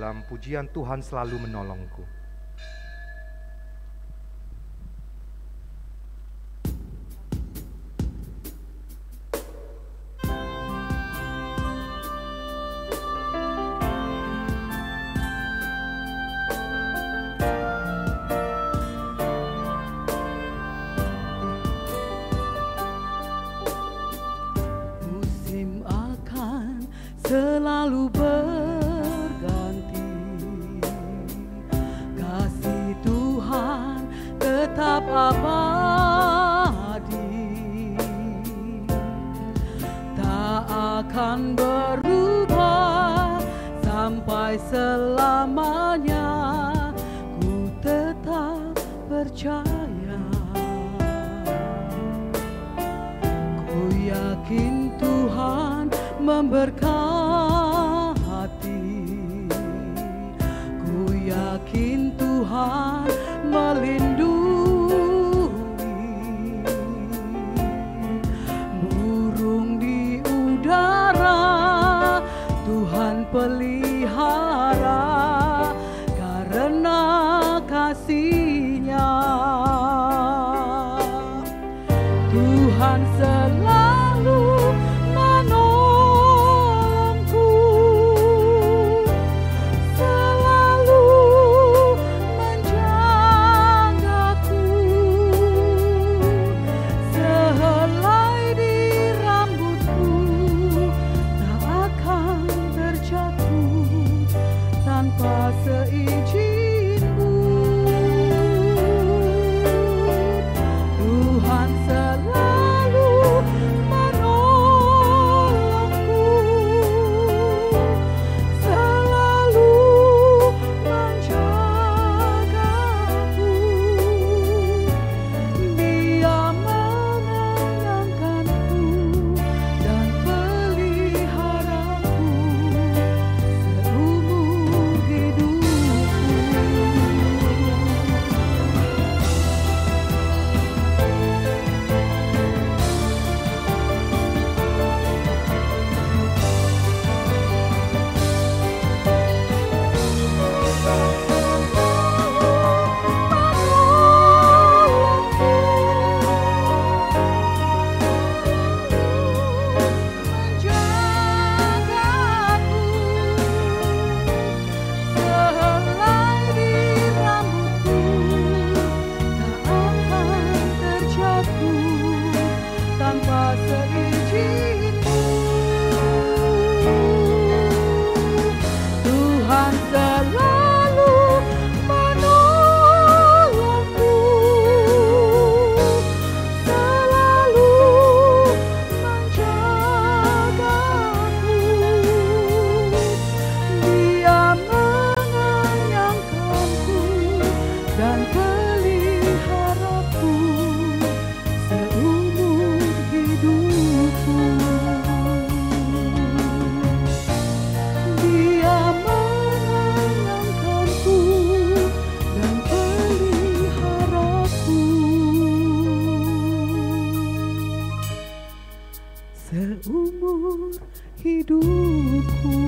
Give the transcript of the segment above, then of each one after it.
dalam pujian Tuhan selalu menolongku. Selalu berganti, kasih Tuhan tetap abadi, tak akan berubah sampai selamanya. Ku tetap percaya, ku yakin Tuhan memberkati, ku yakin Tuhan melindungi. Burung di udara Tuhan pelihara karena kasih-Nya. Tuhan selalu seizinku. Tuhan selalu menolongku, selalu menjagaku. Dia menenangkanku dan peliharaku seumur hidupku. Seumur hidupku.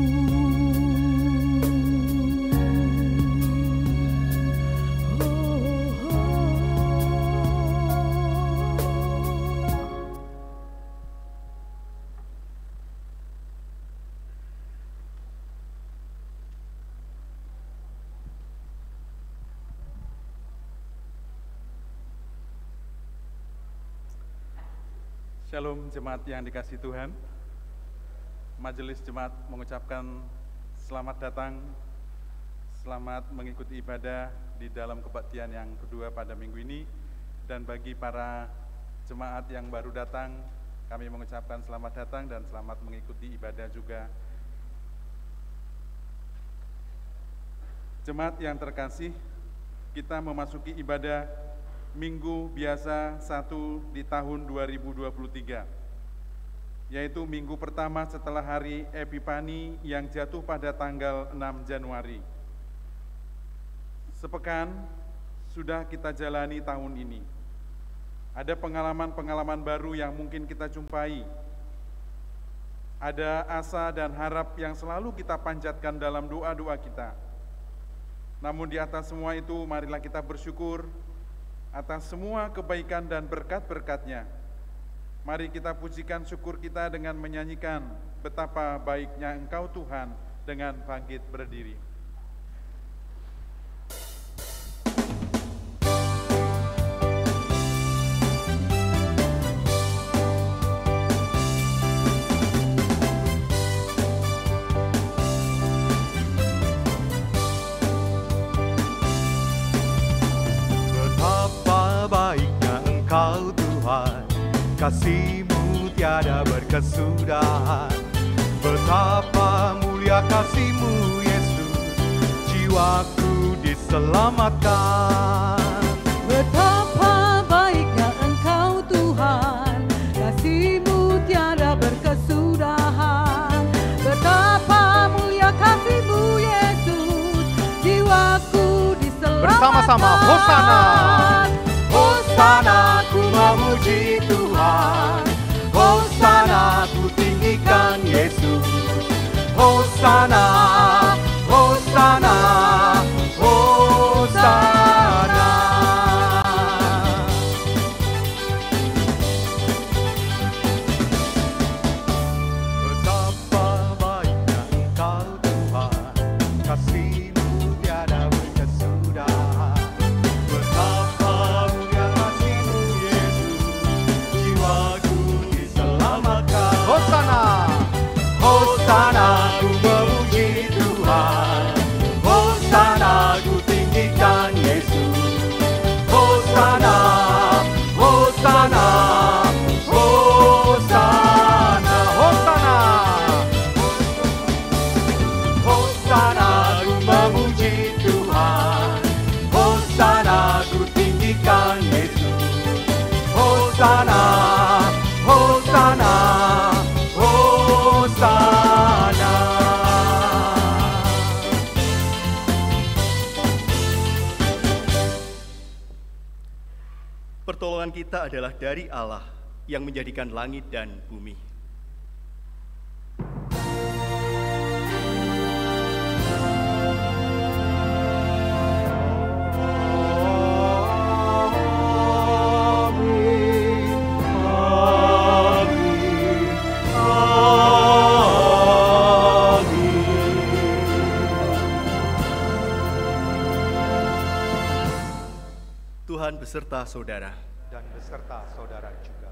Shalom jemaat yang dikasihi Tuhan. Majelis jemaat mengucapkan selamat datang, selamat mengikuti ibadah di dalam kebaktian yang kedua pada minggu ini. Dan bagi para jemaat yang baru datang, kami mengucapkan selamat datang dan selamat mengikuti ibadah juga. Jemaat yang terkasih, kita memasuki ibadah Minggu Biasa 1 di tahun 2023, yaitu minggu pertama setelah hari Epifani yang jatuh pada tanggal 6 Januari. Sepekan sudah kita jalani tahun ini. Ada pengalaman-pengalaman baru yang mungkin kita jumpai. Ada asa dan harap yang selalu kita panjatkan dalam doa-doa kita. Namun di atas semua itu, marilah kita bersyukur atas semua kebaikan dan berkat-berkat-Nya. Mari kita pujikan syukur kita dengan menyanyikan betapa baiknya Engkau Tuhan dengan bangkit berdiri. Engkau Tuhan, kasih-Mu tiada berkesudahan. Betapa mulia kasih-Mu Yesus, jiwaku diselamatkan. Betapa baiknya Engkau Tuhan, kasih-Mu tiada berkesudahan. Betapa mulia kasih-Mu Yesus, jiwaku diselamatkan. Bersama-sama, Hosana. Hosana, ku memuji Tuhan. Hosana, ku tinggikan Yesus. Hosana, Hosana, Hosana. Betapa baiknya Engkau Tuhan, kasih-Mu tiada berkesudahan. Betapa mulia kasih-Mu Yesus, jiwaku diselamatkan. Hosana, Hosana, ku memuji Tuhan. Hosana, ku tinggikan Yesus. Hosana, Hosana, Hosana, Hosana. Hosana, ku memuji Tuhan. Hosana, ku tinggikan Yesus. Hosana, Hosana, Hosana. Pertolongan kita adalah dari Allah yang menjadikan langit dan bumi. Tuhan beserta saudara. Dan beserta saudara juga.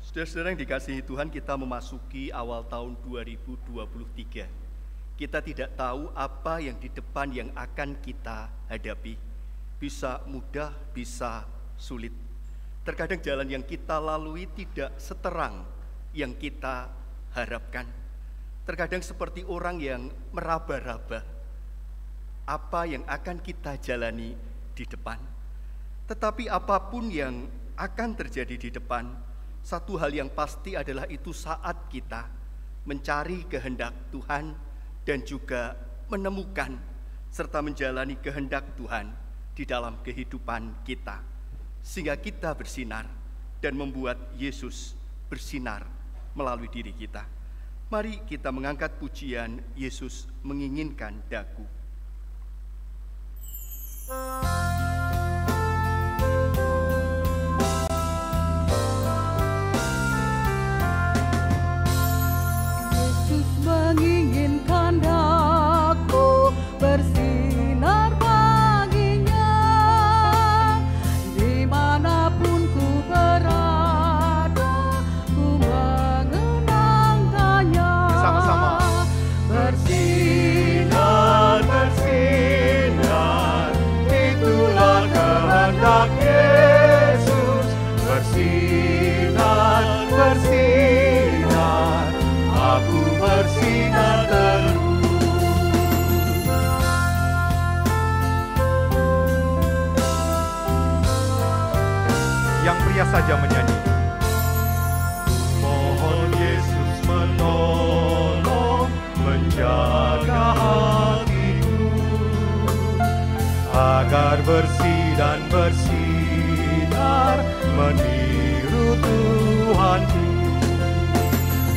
Saudara-saudara yang dikasihi Tuhan, kita memasuki awal tahun 2023. Kita tidak tahu apa yang di depan yang akan kita hadapi. Bisa mudah, bisa sulit. Terkadang jalan yang kita lalui tidak seterang yang kita harapkan. Terkadang seperti orang yang meraba-raba apa yang akan kita jalani di depan. Tetapi apapun yang akan terjadi di depan, satu hal yang pasti adalah itu saat kita mencari kehendak Tuhan dan juga menemukan serta menjalani kehendak Tuhan di dalam kehidupan kita, sehingga kita bersinar dan membuat Yesus bersinar melalui diri kita. Mari kita mengangkat pujian Yesus menginginkan daku. Yesus menginginkan daku bersinar baginya, dimanapun ku berada, ku mengenangkannya. Sama-sama. Bersinar, Bersinar, itulah kehendak Yesus. Bersinar, bersinar, aku bersinar terus. Yang pria saja menyanyi. Mohon Yesus menolong, menjaga hatiku, agar bersih dan bersinar meniru Tuhanku.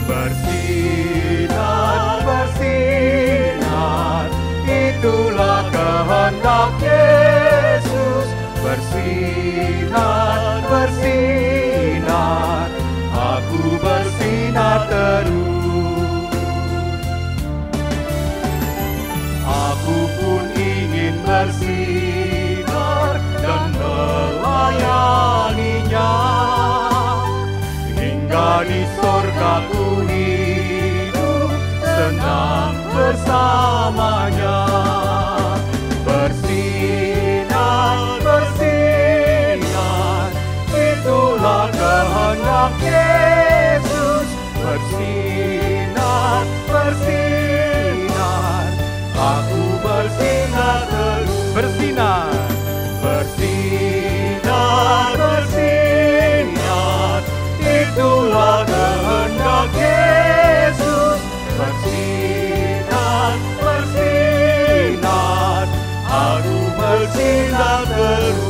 Bersinar, bersinar, itulah kehendak Yesus. Bersinar, bersinar, aku bersinar terus. Aku pun ingin bersinar dan melayaninya, hingga di sorga ku hidup senang bersamanya. Bersinar, bersinar, itulah kehendak Yesus. Bersinar, bersinar, aku bersinar terus. Bersinar, bersinar, bersinar, itulah kehendak Yesus. Bersinar, bersinar, aku bersinar terus.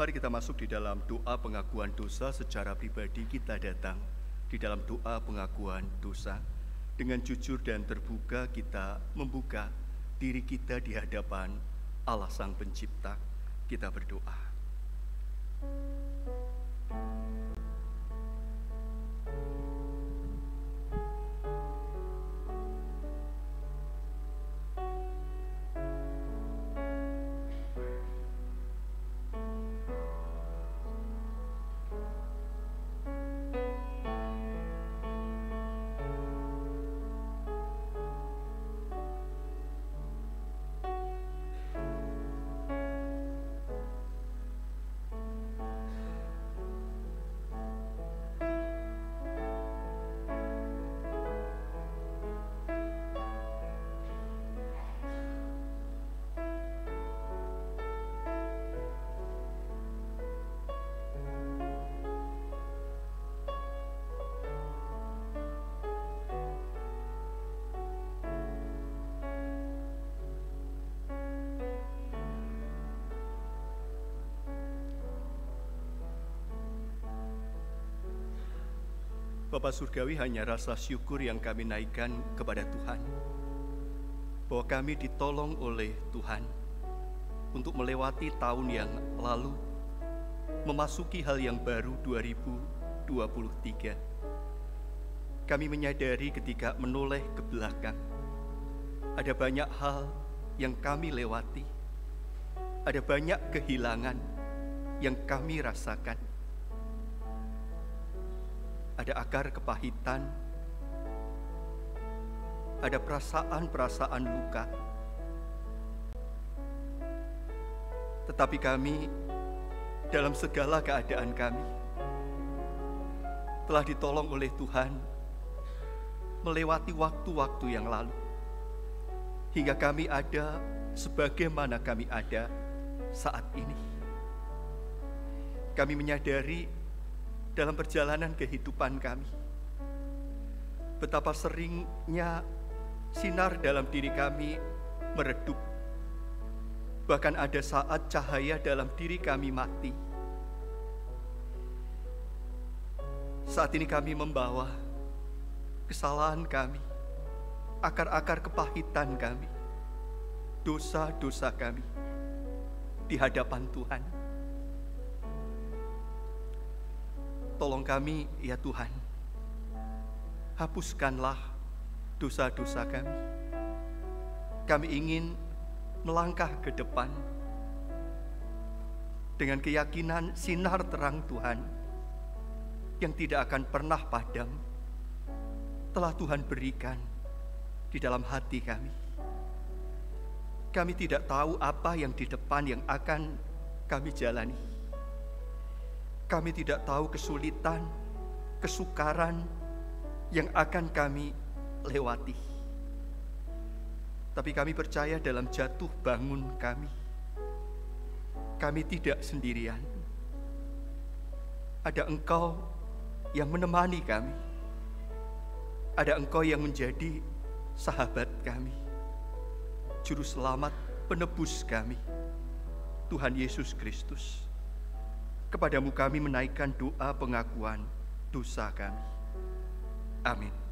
Mari kita masuk di dalam doa pengakuan dosa. Secara pribadi kita datang di dalam doa pengakuan dosa. Dengan jujur dan terbuka kita membuka diri kita di hadapan Allah Sang Pencipta. Kita berdoa. Bapa Surgawi, hanya rasa syukur yang kami naikkan kepada Tuhan, bahwa kami ditolong oleh Tuhan untuk melewati tahun yang lalu, memasuki hal yang baru 2023. Kami menyadari ketika menoleh ke belakang, ada banyak hal yang kami lewati, ada banyak kehilangan yang kami rasakan. Ada akar kepahitan, ada perasaan-perasaan luka. Tetapi kami, dalam segala keadaan kami, telah ditolong oleh Tuhan melewati waktu-waktu yang lalu, hingga kami ada sebagaimana kami ada saat ini. Kami menyadari dalam perjalanan kehidupan kami, betapa seringnya sinar dalam diri kami meredup. Bahkan ada saat cahaya dalam diri kami mati. Saat ini kami membawa kesalahan kami, akar-akar kepahitan kami, dosa-dosa kami di hadapan Tuhan. Tolong kami, ya Tuhan, hapuskanlah dosa-dosa kami. Kami ingin melangkah ke depan dengan keyakinan sinar terang Tuhan yang tidak akan pernah padam telah Tuhan berikan di dalam hati kami. Kami tidak tahu apa yang di depan yang akan kami jalani. Kami tidak tahu kesulitan, kesukaran yang akan kami lewati. Tapi kami percaya dalam jatuh bangun kami tidak sendirian. Ada Engkau yang menemani kami. Ada Engkau yang menjadi sahabat kami, Juru Selamat, penebus kami, Tuhan Yesus Kristus. kepadamu kami menaikkan doa pengakuan dosa kami. Amin.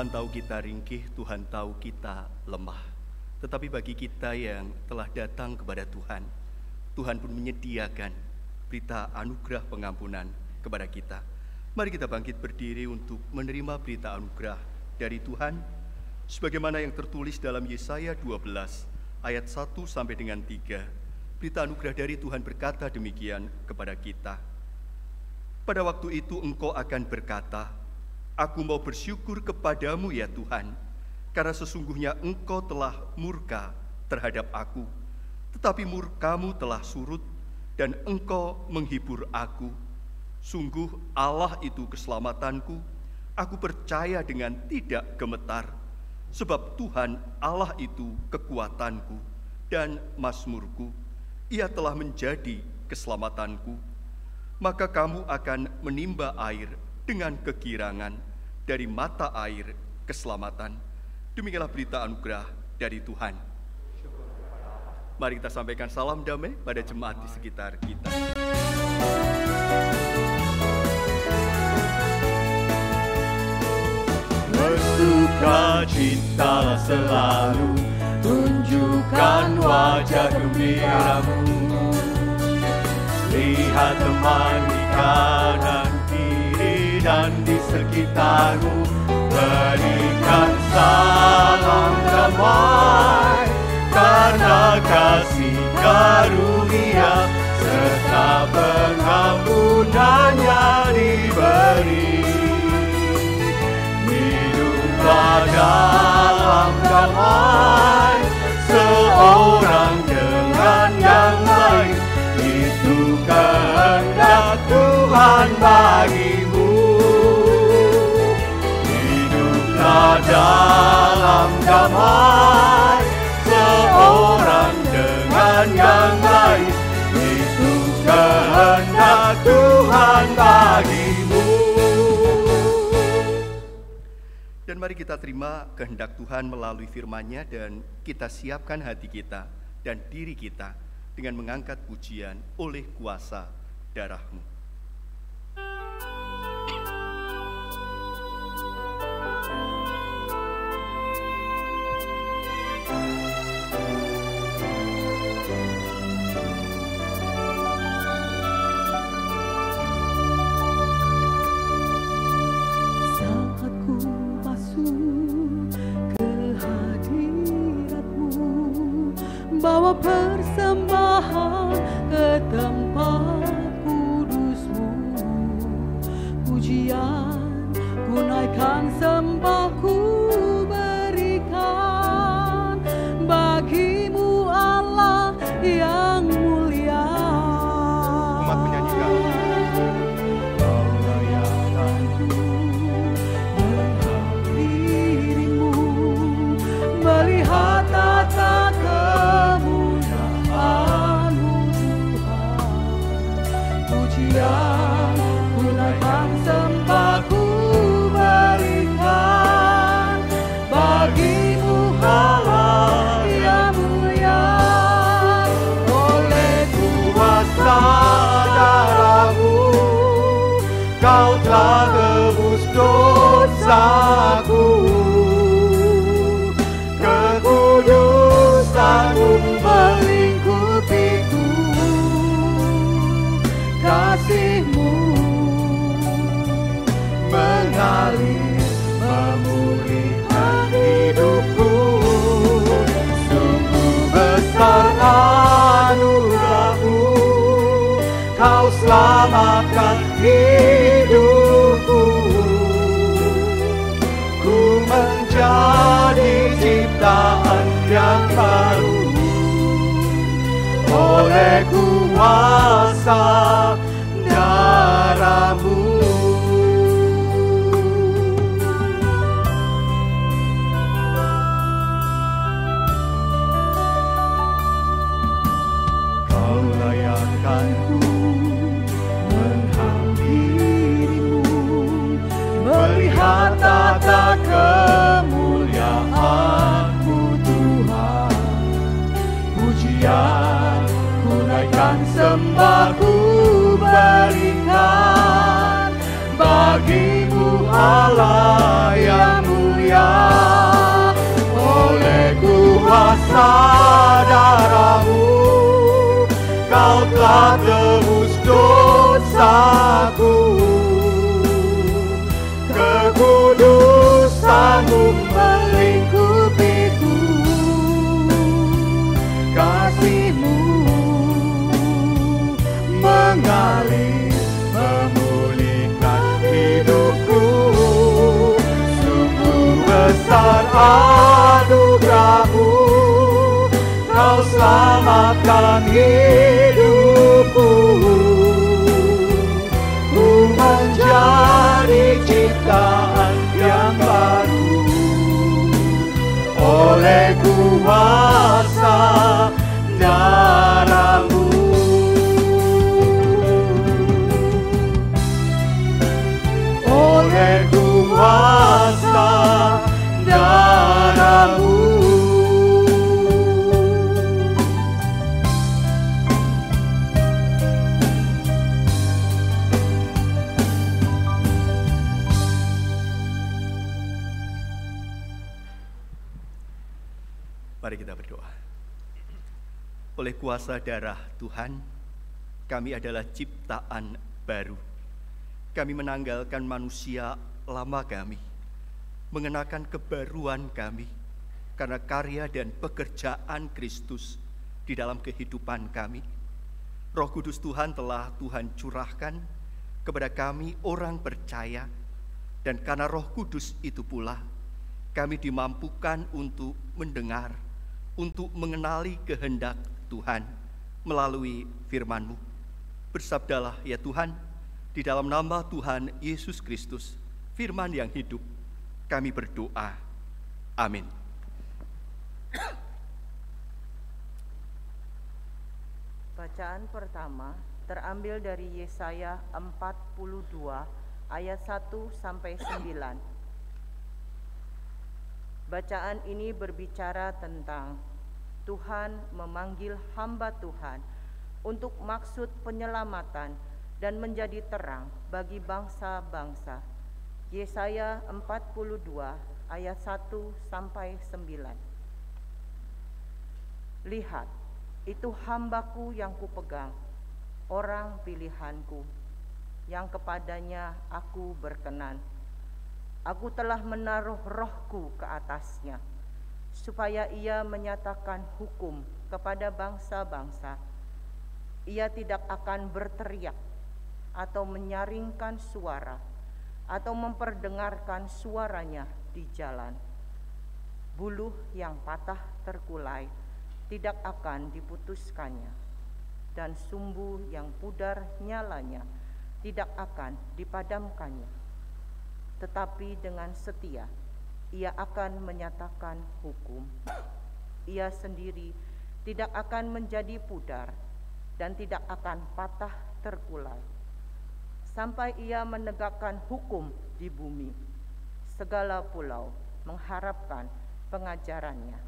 Tuhan tahu kita ringkih, Tuhan tahu kita lemah. Tetapi bagi kita yang telah datang kepada Tuhan, Tuhan pun menyediakan berita anugerah pengampunan kepada kita. Mari kita bangkit berdiri untuk menerima berita anugerah dari Tuhan, sebagaimana yang tertulis dalam Yesaya 12 ayat 1 sampai dengan 3. Berita anugerah dari Tuhan berkata demikian kepada kita. Pada waktu itu engkau akan berkata, aku mau bersyukur kepadamu ya Tuhan, karena sesungguhnya engkau telah murka terhadap aku, tetapi murkamu telah surut dan engkau menghibur aku. Sungguh Allah itu keselamatanku, aku percaya dengan tidak gemetar, sebab Tuhan Allah itu kekuatanku dan mazmurku, Ia telah menjadi keselamatanku. Maka kamu akan menimba air dengan kegirangan dari mata air keselamatan. Demikianlah berita anugerah dari Tuhan. Mari kita sampaikan salam damai pada jemaat di sekitar kita. Bersukacitalah selalu, tunjukkan wajah gembiramu. Lihat teman di kanan kiri dan di sekitarmu, berikan salam damai, karena kasih karunia serta pengampunannya diberi. Hiduplah dalam damai, seorang dengan yang lain, itu kehendak Tuhan bagimu. Hiduplah dalam damai, seorang dengan yang lain, itu kehendak Tuhan bagimu. Dan mari kita terima kehendak Tuhan melalui firman-Nya dan kita siapkan hati kita dan diri kita dengan mengangkat pujian oleh kuasa darah-Mu. Bawa persembahan ke tempat kudus-Mu, pujian ku naikkan, sembah ku berikan bagi-Mu Allah yang mulia. Umat menyanyikan. Kau layakanku menghadiri-Mu, melihat tata kemuliaan-Mu Tuhan. Pujian ku naikkan, sembah ku berikan bagi-Mu Allah yang mulia. Oleh kuasa darah-Mu Kau telah tebus dosaku, kekudusan-Mu melingkupiku, kasih-Mu mengalir memulihkan hidupku. Sungguh besar anugerah-Mu, Kau selamatkan hidupku. Ku menjadi ciptaan yang baru oleh kuasa darah-Mu. Kau layakkanku menghadiri-Mu, melihat tata kemuliaan-Mu Tuhan. Pujian ku naikkan, sembah ku berikan bagi-Mu Allah yang mulia. Oleh kuasa darah-Mu Kau telah tebus dosaku, kekudusan-Mu melingkupiku, kasih-Mu mengalir memulihkan hidupku. Sungguh besar anugerah-Mu, Kau selamatkan hidupku. Ku menjadi ciptaan yang baru oleh kuasa darah-Mu. Oleh kuasa darah-Mu. Mari kita berdoa. Oleh kuasa darah Tuhan, kami adalah ciptaan baru. Kami menanggalkan manusia lama kami, mengenakan kebaruan kami, karena karya dan pekerjaan Kristus di dalam kehidupan kami. Roh Kudus Tuhan telah Tuhan curahkan kepada kami orang percaya, dan karena Roh Kudus itu pula kami dimampukan untuk mendengar, untuk mengenali kehendak Tuhan melalui firman-Mu. Bersabdalah ya Tuhan, di dalam nama Tuhan Yesus Kristus, firman yang hidup, kami berdoa. Amin. Bacaan pertama terambil dari Yesaya 42 ayat 1 sampai 9. Bacaan ini berbicara tentang Tuhan memanggil hamba Tuhan untuk maksud penyelamatan dan menjadi terang bagi bangsa-bangsa. Yesaya 42 ayat 1 sampai 9. Lihat, itu hambaku yang kupegang, orang pilihanku, yang kepadanya aku berkenan. Aku telah menaruh rohku ke atasnya, supaya ia menyatakan hukum kepada bangsa-bangsa. Ia tidak akan berteriak atau menyaringkan suara atau memperdengarkan suaranya di jalan. Buluh yang patah terkulai tidak akan diputuskannya, dan sumbu yang pudar nyalanya tidak akan dipadamkannya. Tetapi dengan setia ia akan menyatakan hukum. Ia sendiri tidak akan menjadi pudar dan tidak akan patah terkulai, sampai ia menegakkan hukum di bumi. Segala pulau mengharapkan pengajarannya.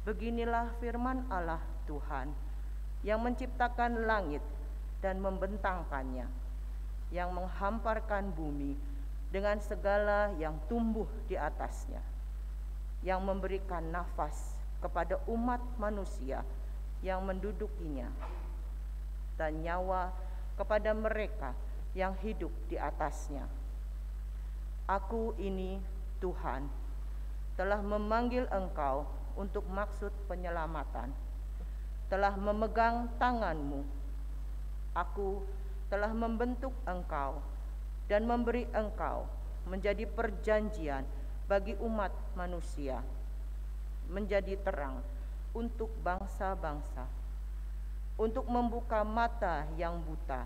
Beginilah firman Allah Tuhan yang menciptakan langit dan membentangkannya, yang menghamparkan bumi dengan segala yang tumbuh di atasnya, yang memberikan nafas kepada umat manusia yang mendudukinya, dan nyawa kepada mereka yang hidup di atasnya. Aku ini, Tuhan, telah memanggil engkau untuk maksud penyelamatan, telah memegang tanganmu. Aku telah membentuk engkau dan memberi engkau menjadi perjanjian bagi umat manusia, menjadi terang untuk bangsa-bangsa, untuk membuka mata yang buta,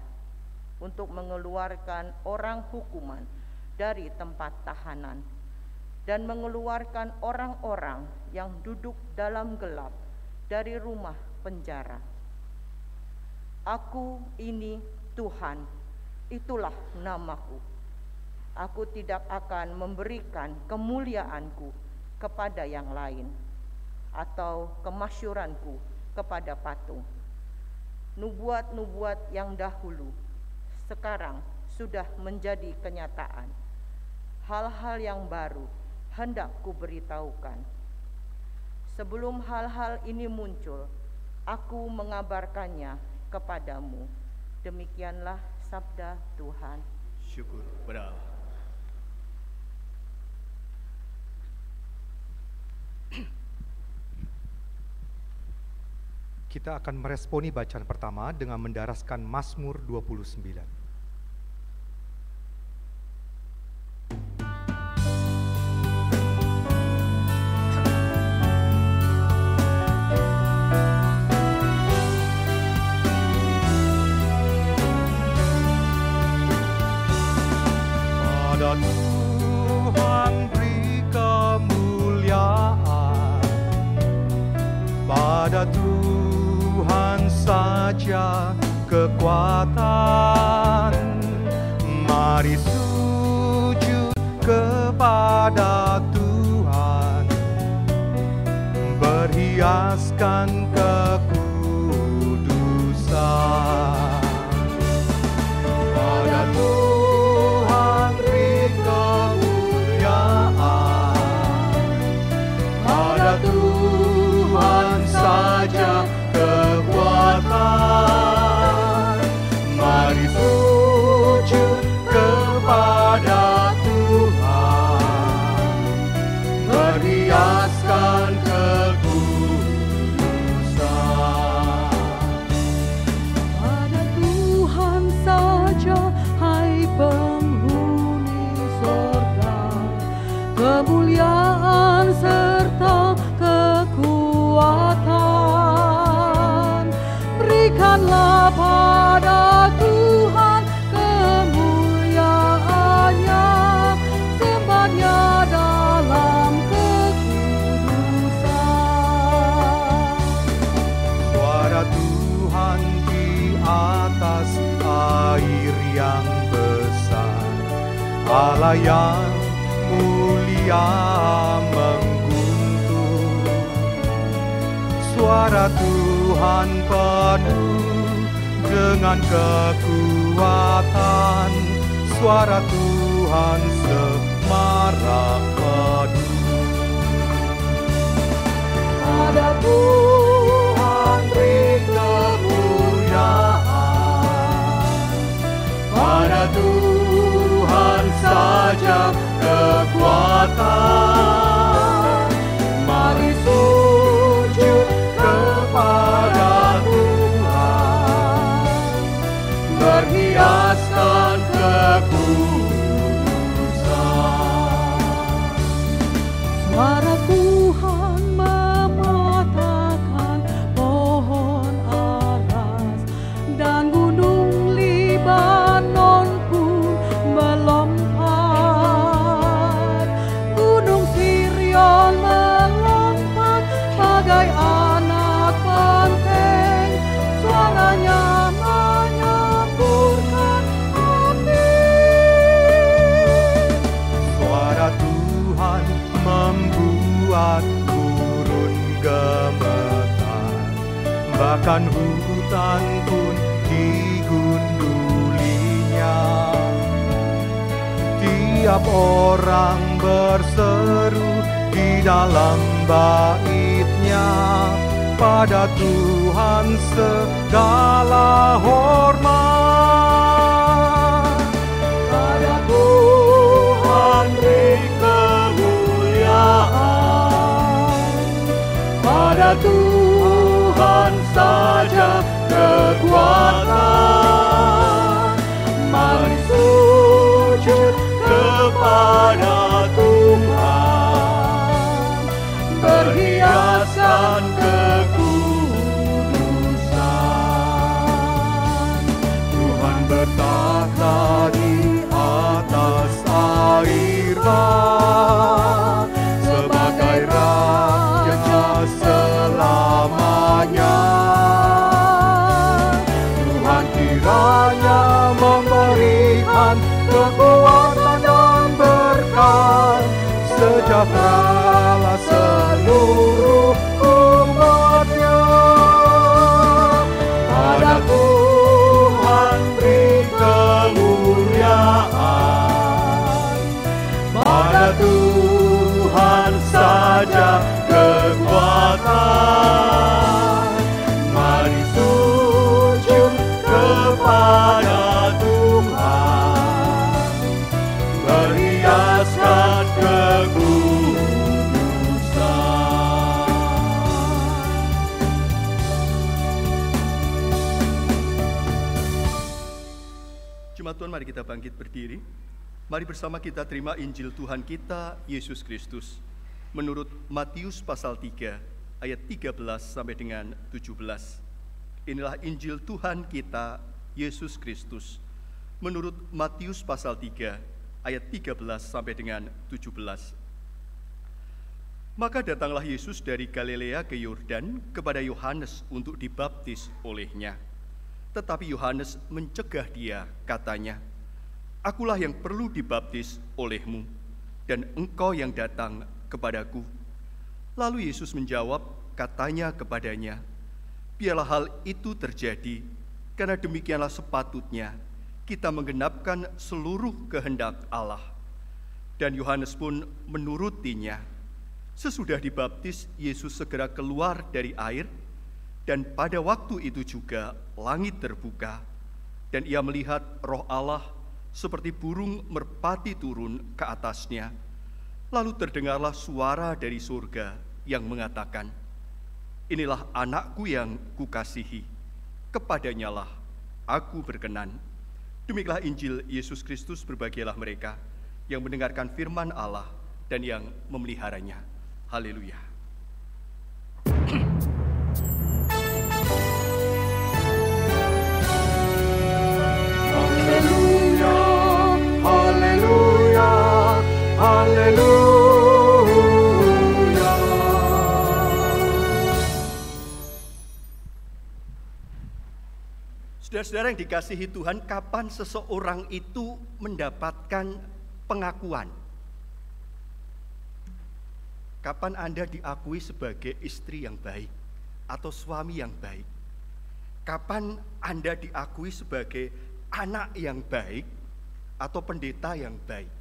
untuk mengeluarkan orang hukuman dari tempat tahanan, dan mengeluarkan orang-orang yang duduk dalam gelap dari rumah penjara. Aku ini Tuhan, itulah namaku. Aku tidak akan memberikan kemuliaanku kepada yang lain, atau kemasyuranku kepada patung. Nubuat-nubuat yang dahulu sekarang sudah menjadi kenyataan. Hal-hal yang baru hendak kuberitahukan. Sebelum hal-hal ini muncul, aku mengabarkannya kepadamu. Demikianlah sabda Tuhan. Syukur kepada Allah. Kita akan meresponi bacaan pertama dengan mendaraskan Mazmur 29. Tuhan beri kemuliaan, pada Tuhan saja kekuatan. Mari sujud kepada Tuhan, berhiaskan kekudusan. Pada Tuhan beri kemuliaan, pada Tuhan saja kekuatan. Allah yang mulia mengguntur. Suara Tuhan penuh dengan kekuatan, suara Tuhan semarak penuh. Pada Tuhan beri kemuliaan, pada Tuhan saja kekuatan. Mari sujud kepada Tuhan, berhiaskan kekudusan. Suara Tuhan mematahkan pohon aras, dan gunung Libanon pun melompat. Gunung Sirion melompat bagai anak banteng, suaranya menyamburkan api. Suara Tuhan membuat gurun gemetar, bahkan hutan pun digundulinya. Tiap orang berseru di dalam baitnya, pada Tuhan segala hormat. Pada Tuhan beri kemuliaan, pada Tuhan saja kekuatan. Mari sujud kepada Tuhan, berhiaskan kekudusan. Tuhan bertahta di atas air bah, sebagai Raja selamanya. Tuhan kiranya memberikan kekuatan dan berkat, sejahteralah seluruh umatnya. Pada Tuhan beri kemuliaan, pada Tuhan saja kekuatan. Mari sujud kepada Tuhan, berhiaskan kekudusan. Jemaat Tuhan, mari kita bangkit berdiri. Mari bersama kita terima Injil Tuhan kita, Yesus Kristus, menurut Matius pasal 3, ayat 13 sampai dengan 17. Inilah Injil Tuhan kita, Yesus Kristus, menurut Matius pasal 3, ayat 13 sampai dengan 17. Maka datanglah Yesus dari Galilea ke Yordan kepada Yohanes untuk dibaptis olehnya. Tetapi Yohanes mencegah dia, katanya, "Akulah yang perlu dibaptis olehmu, dan engkau yang datang kepadaku." Lalu Yesus menjawab, katanya kepadanya, "Biarlah hal itu terjadi, karena demikianlah sepatutnya kita menggenapkan seluruh kehendak Allah." Dan Yohanes pun menurutinya. Sesudah dibaptis, Yesus segera keluar dari air, dan pada waktu itu juga langit terbuka, dan ia melihat Roh Allah seperti burung merpati turun ke atasnya. Lalu terdengarlah suara dari surga yang mengatakan, "Inilah anakku yang kukasihi, kepadanyalah aku berkenan." Demikianlah Injil Yesus Kristus. Berbahagialah mereka yang mendengarkan firman Allah dan yang memeliharanya. Haleluya. Haleluya, haleluya, haleluya. Saudara-saudara yang dikasihi Tuhan, kapan seseorang itu mendapatkan pengakuan. Kapan Anda diakui sebagai istri yang baik atau suami yang baik? Kapan Anda diakui sebagai anak yang baik atau pendeta yang baik?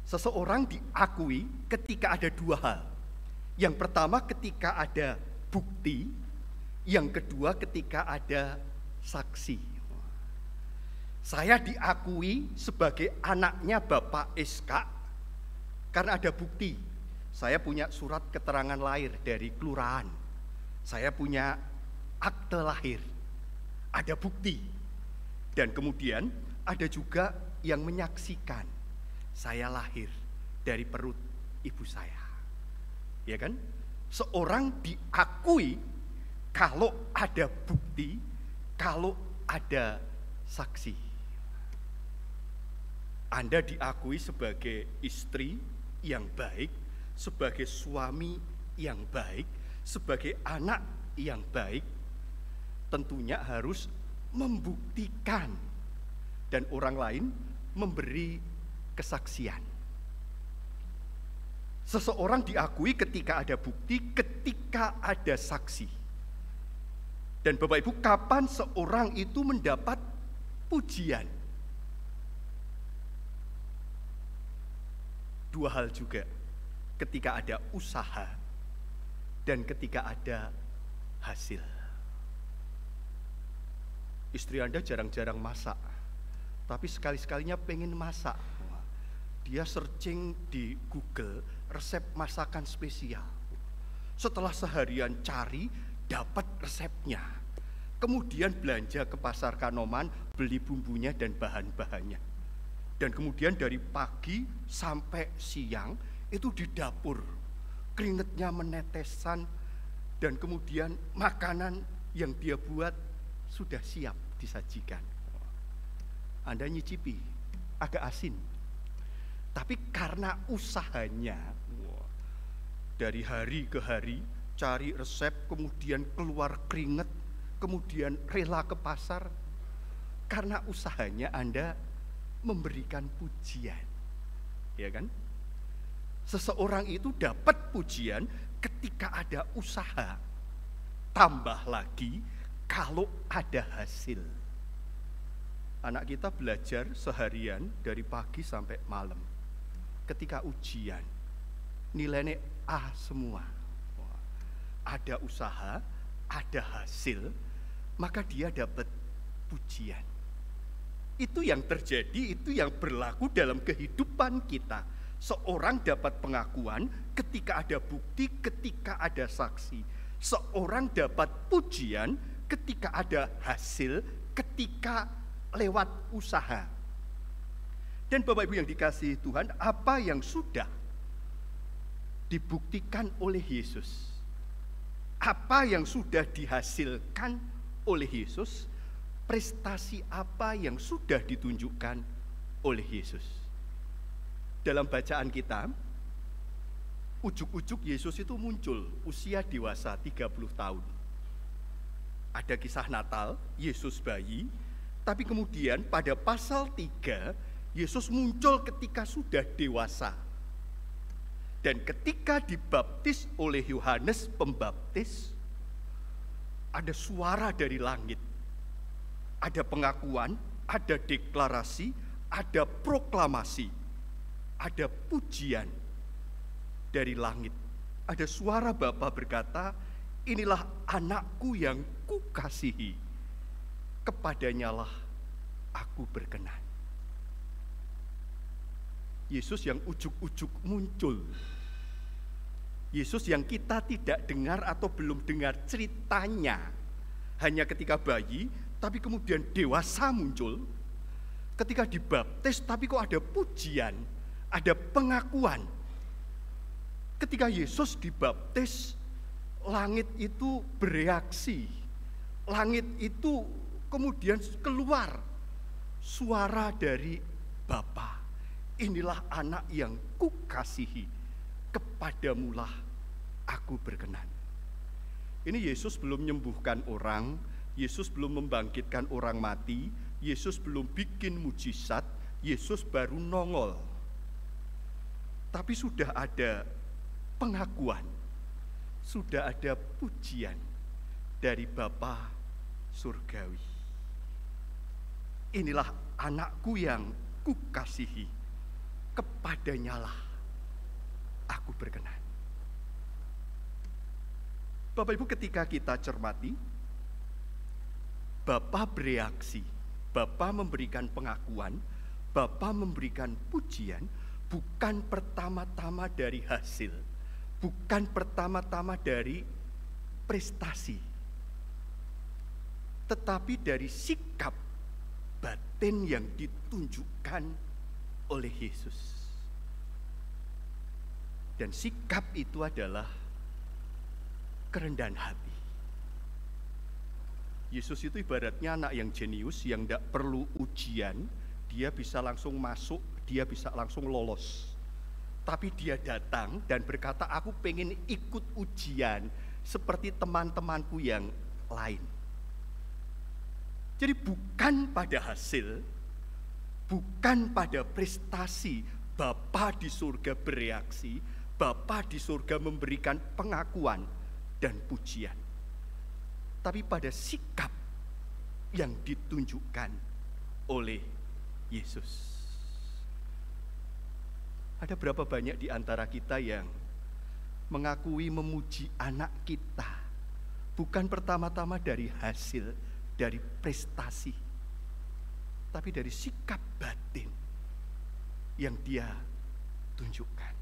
Seseorang diakui ketika ada dua hal. Yang pertama ketika ada bukti, yang kedua ketika ada saksi. Saya diakui sebagai anaknya Bapak SK karena ada bukti. Saya punya surat keterangan lahir dari kelurahan. Saya punya akte lahir. Ada bukti. Dan kemudian ada juga yang menyaksikan saya lahir dari perut ibu saya. Ya kan? Seorang diakui kalau ada bukti, kalau ada saksi. Anda diakui sebagai istri yang baik, sebagai suami yang baik, sebagai anak yang baik, tentunya harus membuktikan dan orang lain memberi kesaksian. Seseorang diakui ketika ada bukti, ketika ada saksi. Dan Bapak Ibu, kapan seorang itu mendapat pujian? Dua hal juga, ketika ada usaha dan ketika ada hasil. Istri Anda jarang-jarang masak, tapi sekali-sekalinya pengen masak. Dia searching di Google resep masakan spesial. Setelah seharian cari, dapat resepnya. Kemudian belanja ke pasar Kanoman, beli bumbunya dan bahan-bahannya. Dan kemudian dari pagi sampai siang itu di dapur. Keringetnya menetesan dan kemudian makanan yang dia buat sudah siap disajikan. Anda nyicipi, agak asin. Tapi karena usahanya, dari hari ke hari, cari resep, kemudian keluar keringet, kemudian rela ke pasar. Karena usahanya Anda memberikan pujian. Ya kan? Seseorang itu dapat pujian ketika ada usaha. Tambah lagi kalau ada hasil. Anak kita belajar seharian dari pagi sampai malam. Ketika ujian, nilainya A semua. Ada usaha, ada hasil, maka dia dapat pujian. Itu yang terjadi, itu yang berlaku dalam kehidupan kita. Seorang dapat pengakuan ketika ada bukti, ketika ada saksi. Seorang dapat pujian ketika ada hasil, ketika lewat usaha. Dan Bapak Ibu yang dikasihi Tuhan, apa yang sudah dibuktikan oleh Yesus? Apa yang sudah dihasilkan oleh Yesus? Prestasi apa yang sudah ditunjukkan oleh Yesus? Dalam bacaan kita, ujuk-ujuk Yesus itu muncul usia dewasa 30 tahun. Ada kisah Natal, Yesus bayi, tapi kemudian pada pasal 3, Yesus muncul ketika sudah dewasa. Dan ketika dibaptis oleh Yohanes Pembaptis, ada suara dari langit. Ada pengakuan, ada deklarasi, ada proklamasi, ada pujian dari langit. Ada suara Bapa berkata, inilah anakku yang kukasihi, kepadanyalah aku berkenan. Yesus yang ujuk-ujuk muncul. Yesus yang kita tidak dengar atau belum dengar ceritanya. Hanya ketika bayi, tapi kemudian dewasa muncul. Ketika dibaptis, tapi kok ada pujian, ada pengakuan. Ketika Yesus dibaptis, langit itu bereaksi. Langit itu kemudian keluar suara dari Bapa. Inilah anak yang kukasihi, kepadamulah aku berkenan. Ini Yesus belum menyembuhkan orang, Yesus belum membangkitkan orang mati, Yesus belum bikin mujizat, Yesus baru nongol. Tapi sudah ada pengakuan, sudah ada pujian dari Bapa surgawi. Inilah anakku yang kukasihi, kepadanyalah aku berkenan. Bapak Ibu, ketika kita cermati, Bapa bereaksi, Bapa memberikan pengakuan, Bapa memberikan pujian, bukan pertama-tama dari hasil, bukan pertama-tama dari prestasi, tetapi dari sikap batin yang ditunjukkan oleh Yesus. Dan sikap itu adalah kerendahan hati. Yesus itu ibaratnya anak yang jenius, yang tidak perlu ujian, dia bisa langsung masuk, dia bisa langsung lolos. Tapi dia datang dan berkata, aku pengen ikut ujian seperti teman-temanku yang lain. Jadi bukan pada hasil, bukan pada prestasi, Bapa di surga bereaksi, Bapa di surga memberikan pengakuan dan pujian. Tapi pada sikap yang ditunjukkan oleh Yesus. Ada berapa banyak di antara kita yang mengakui memuji anak kita bukan pertama-tama dari hasil, dari prestasi, tapi dari sikap batin yang dia tunjukkan.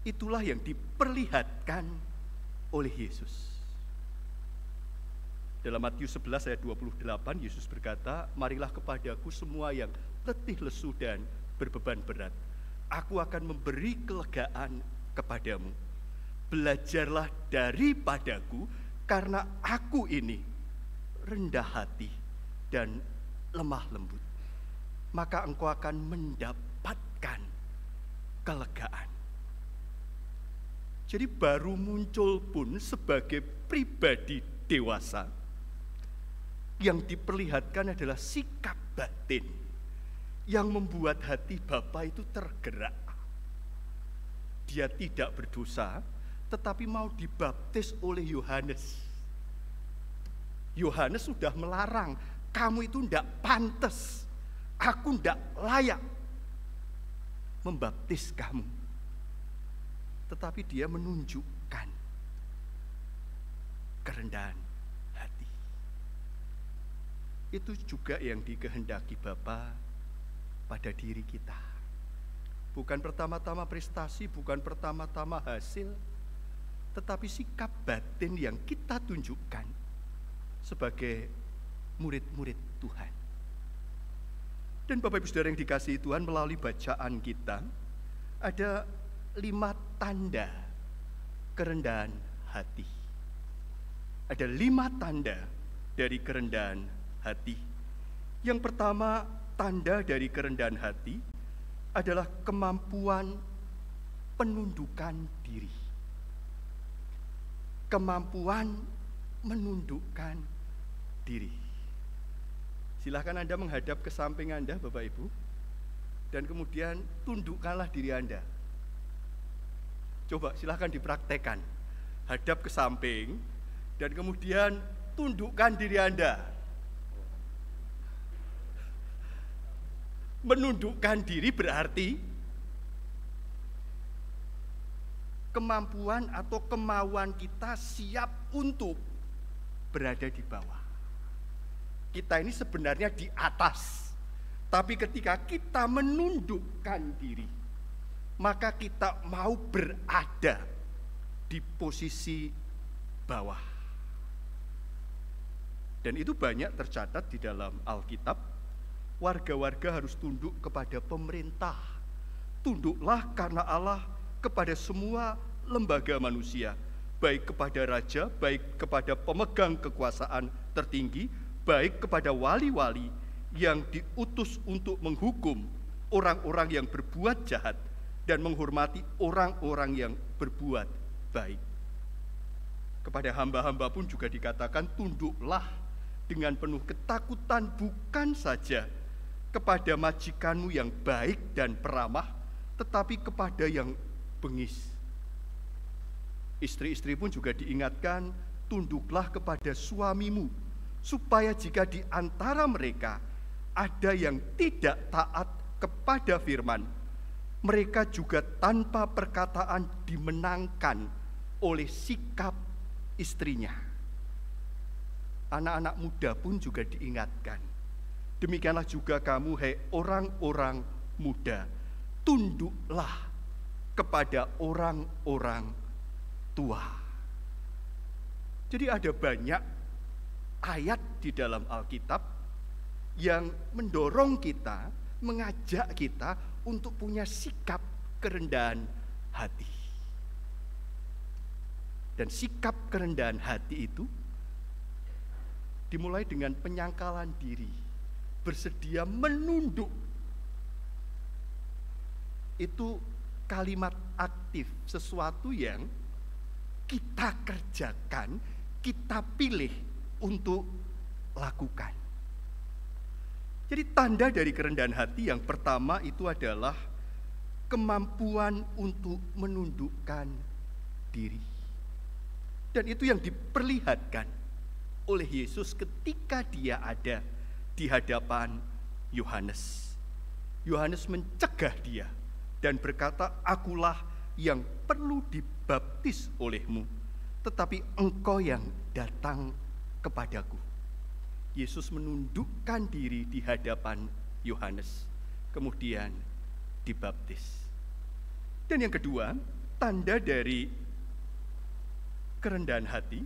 Itulah yang diperlihatkan oleh Yesus. Dalam Matius 11 ayat 28, Yesus berkata, marilah kepadaku semua yang letih lesu dan berbeban berat. Aku akan memberi kelegaan kepadamu. Belajarlah daripadaku, karena aku ini rendah hati dan lemah lembut. Maka engkau akan mendapatkan kelegaan. Jadi baru muncul pun sebagai pribadi dewasa, yang diperlihatkan adalah sikap batin yang membuat hati Bapa itu tergerak. Dia tidak berdosa, tetapi mau dibaptis oleh Yohanes. Yohanes sudah melarang, kamu itu tidak pantas, aku tidak layak membaptis kamu. Tetapi dia menunjukkan kerendahan hati. Itu juga yang dikehendaki Bapa pada diri kita. Bukan pertama-tama prestasi, bukan pertama-tama hasil, tetapi sikap batin yang kita tunjukkan sebagai murid-murid Tuhan. Dan Bapak Ibu Saudara yang dikasihi Tuhan, melalui bacaan kita ada 5 tanda kerendahan hati. Ada 5 tanda dari kerendahan hati. Yang pertama, tanda dari kerendahan hati adalah kemampuan penundukan diri. Kemampuan menundukkan diri. Silakan Anda menghadap ke samping Anda, Bapak Ibu, dan kemudian tundukkanlah diri Anda. Coba silakan dipraktekkan. Hadap ke samping dan kemudian tundukkan diri Anda. Menundukkan diri berarti kemampuan atau kemauan kita siap untuk berada di bawah. Kita ini sebenarnya di atas, tapi ketika kita menundukkan diri, maka kita mau berada di posisi bawah. Dan itu banyak tercatat di dalam Alkitab. Warga-warga harus tunduk kepada pemerintah. Tunduklah karena Allah kepada semua lembaga manusia, baik kepada raja, baik kepada pemegang kekuasaan tertinggi, baik kepada wali-wali yang diutus untuk menghukum orang-orang yang berbuat jahat dan menghormati orang-orang yang berbuat baik. Kepada hamba-hamba pun juga dikatakan tunduklah dengan penuh ketakutan bukan saja kepada majikanmu yang baik dan peramah, tetapi kepada yang bengis. Istri-istri pun juga diingatkan, tunduklah kepada suamimu, supaya jika di antara mereka ada yang tidak taat kepada firman, mereka juga tanpa perkataan dimenangkan oleh sikap istrinya. Anak-anak muda pun juga diingatkan. Demikianlah juga kamu, hai orang-orang muda, tunduklah kepada orang-orang tua. Jadi ada banyak ayat di dalam Alkitab yang mendorong kita, mengajak kita untuk punya sikap kerendahan hati. Dan sikap kerendahan hati itu dimulai dengan penyangkalan diri, bersedia menunduk. Itu kalimat aktif, sesuatu yang kita kerjakan, kita pilih untuk lakukan. Jadi tanda dari kerendahan hati yang pertama itu adalah kemampuan untuk menundukkan diri. Dan itu yang diperlihatkan oleh Yesus ketika dia ada di hadapan Yohanes. Yohanes mencegah dia dan berkata, akulah yang perlu dibaptis olehmu, tetapi engkau yang datang kepadaku. Yesus menundukkan diri di hadapan Yohanes, kemudian dibaptis. Dan yang kedua, tanda dari kerendahan hati,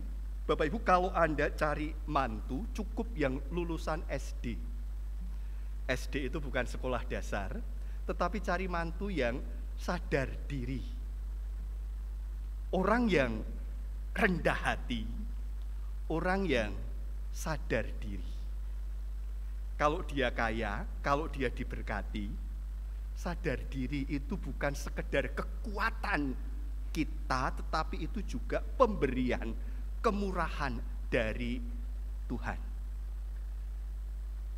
Bapak Ibu, kalau Anda cari mantu, cukup yang lulusan SD. SD itu bukan sekolah dasar, tetapi cari mantu yang sadar diri. Orang yang rendah hati, orang yang sadar diri. Kalau dia kaya, kalau dia diberkati, sadar diri itu bukan sekedar kekuatan kita, tetapi itu juga pemberian, kemurahan dari Tuhan.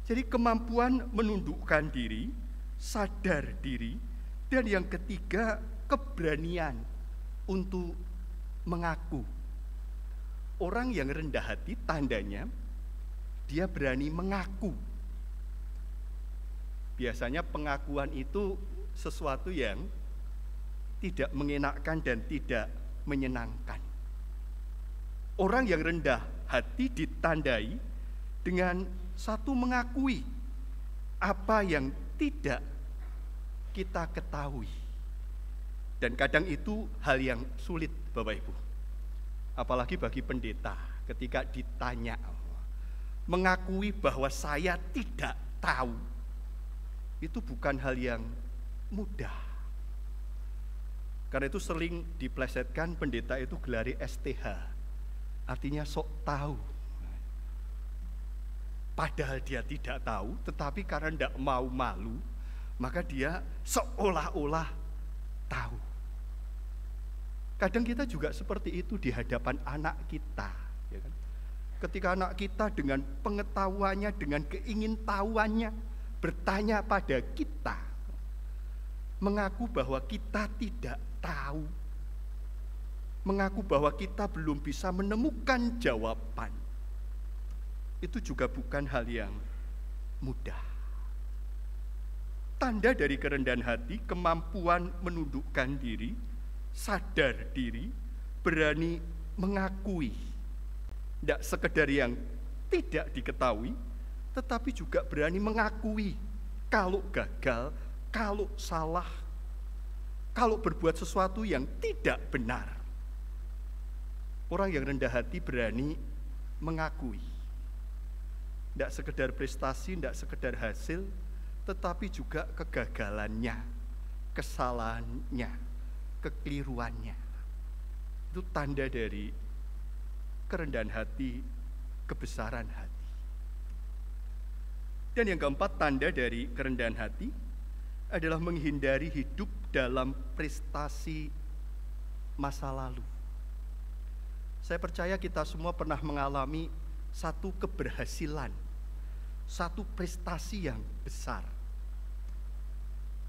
Jadi kemampuan menundukkan diri, sadar diri, dan yang ketiga keberanian untuk mengaku. Orang yang rendah hati tandanya dia berani mengaku. Biasanya pengakuan itu sesuatu yang tidak mengenakkan dan tidak menyenangkan. Orang yang rendah hati ditandai dengan satu mengakui apa yang tidak kita ketahui. Dan kadang itu hal yang sulit, Bapak Ibu. Apalagi bagi pendeta ketika ditanya, mengakui bahwa saya tidak tahu, itu bukan hal yang mudah. Karena itu sering diplesetkan pendeta itu gelari STH, artinya sok tahu. Padahal dia tidak tahu, tetapi karena tidak mau malu, maka dia seolah-olah tahu. Kadang kita juga seperti itu di hadapan anak kita, ya kan? Ketika anak kita dengan pengetahuannya, dengan keingintahuannya bertanya pada kita, mengaku bahwa kita tidak tahu, mengaku bahwa kita belum bisa menemukan jawaban, itu juga bukan hal yang mudah. Tanda dari kerendahan hati, kemampuan menundukkan diri, sadar diri, berani mengakui, tidak sekedar yang tidak diketahui, tetapi juga berani mengakui kalau gagal, kalau salah, kalau berbuat sesuatu yang tidak benar. Orang yang rendah hati berani mengakui, tidak sekedar prestasi, tidak sekedar hasil, tetapi juga kegagalannya, kesalahannya, kekeliruannya. Itu tanda dari kerendahan hati, kebesaran hati. Dan yang keempat, tanda dari kerendahan hati adalah menghindari hidup dalam prestasi masa lalu. Saya percaya kita semua pernah mengalami satu keberhasilan, satu prestasi yang besar.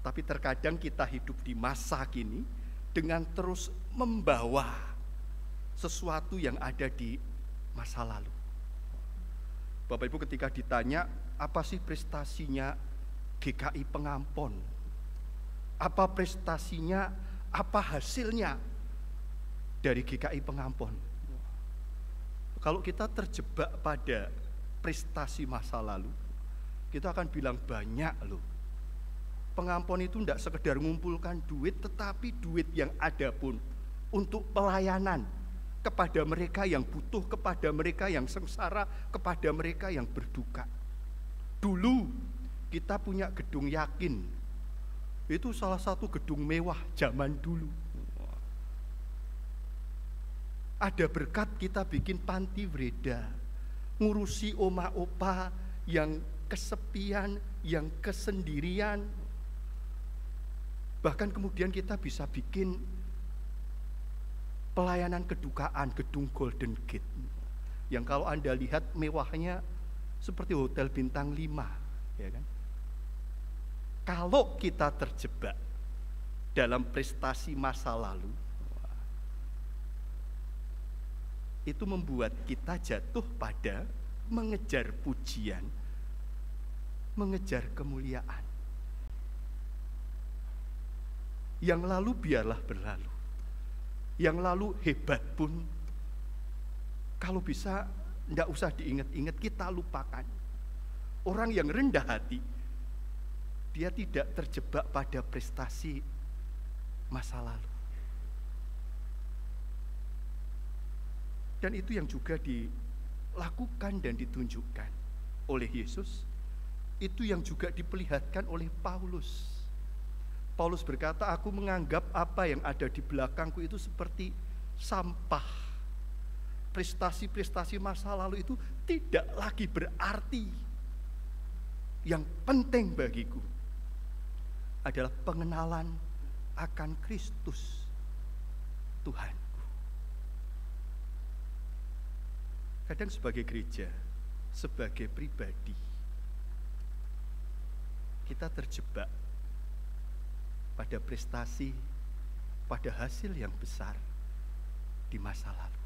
Tapi terkadang kita hidup di masa kini dengan terus membawa sesuatu yang ada di masa lalu. Bapak Ibu, ketika ditanya apa sih prestasinya GKI Pengampon, apa prestasinya, apa hasilnya dari GKI Pengampon, kalau kita terjebak pada prestasi masa lalu, kita akan bilang banyak loh. Pengampon itu tidak sekedar mengumpulkan duit, tetapi duit yang ada pun untuk pelayanan kepada mereka yang butuh, kepada mereka yang sengsara, kepada mereka yang berduka. Dulu kita punya gedung Yakin, itu salah satu gedung mewah zaman dulu. Ada berkat kita bikin panti Breda, ngurusi oma opa yang kesepian, yang kesendirian. Bahkan kemudian kita bisa bikin pelayanan kedukaan, gedung Golden Gate, yang kalau Anda lihat mewahnya seperti hotel bintang 5, ya kan? Kalau kita terjebak dalam prestasi masa lalu, itu membuat kita jatuh pada mengejar pujian, mengejar kemuliaan. Yang lalu biarlah berlalu. Yang lalu hebat pun, kalau bisa tidak usah diingat-ingat, kita lupakan. Orang yang rendah hati, dia tidak terjebak pada prestasi masa lalu. Dan itu yang juga dilakukan dan ditunjukkan oleh Yesus. Itu yang juga diperlihatkan oleh Paulus. Paulus berkata, aku menganggap apa yang ada di belakangku itu seperti sampah. Prestasi-prestasi masa lalu itu tidak lagi berarti. Yang penting bagiku adalah pengenalan akan Kristus Tuhan. Kadang sebagai gereja, sebagai pribadi, kita terjebak pada prestasi, pada hasil yang besar di masa lalu.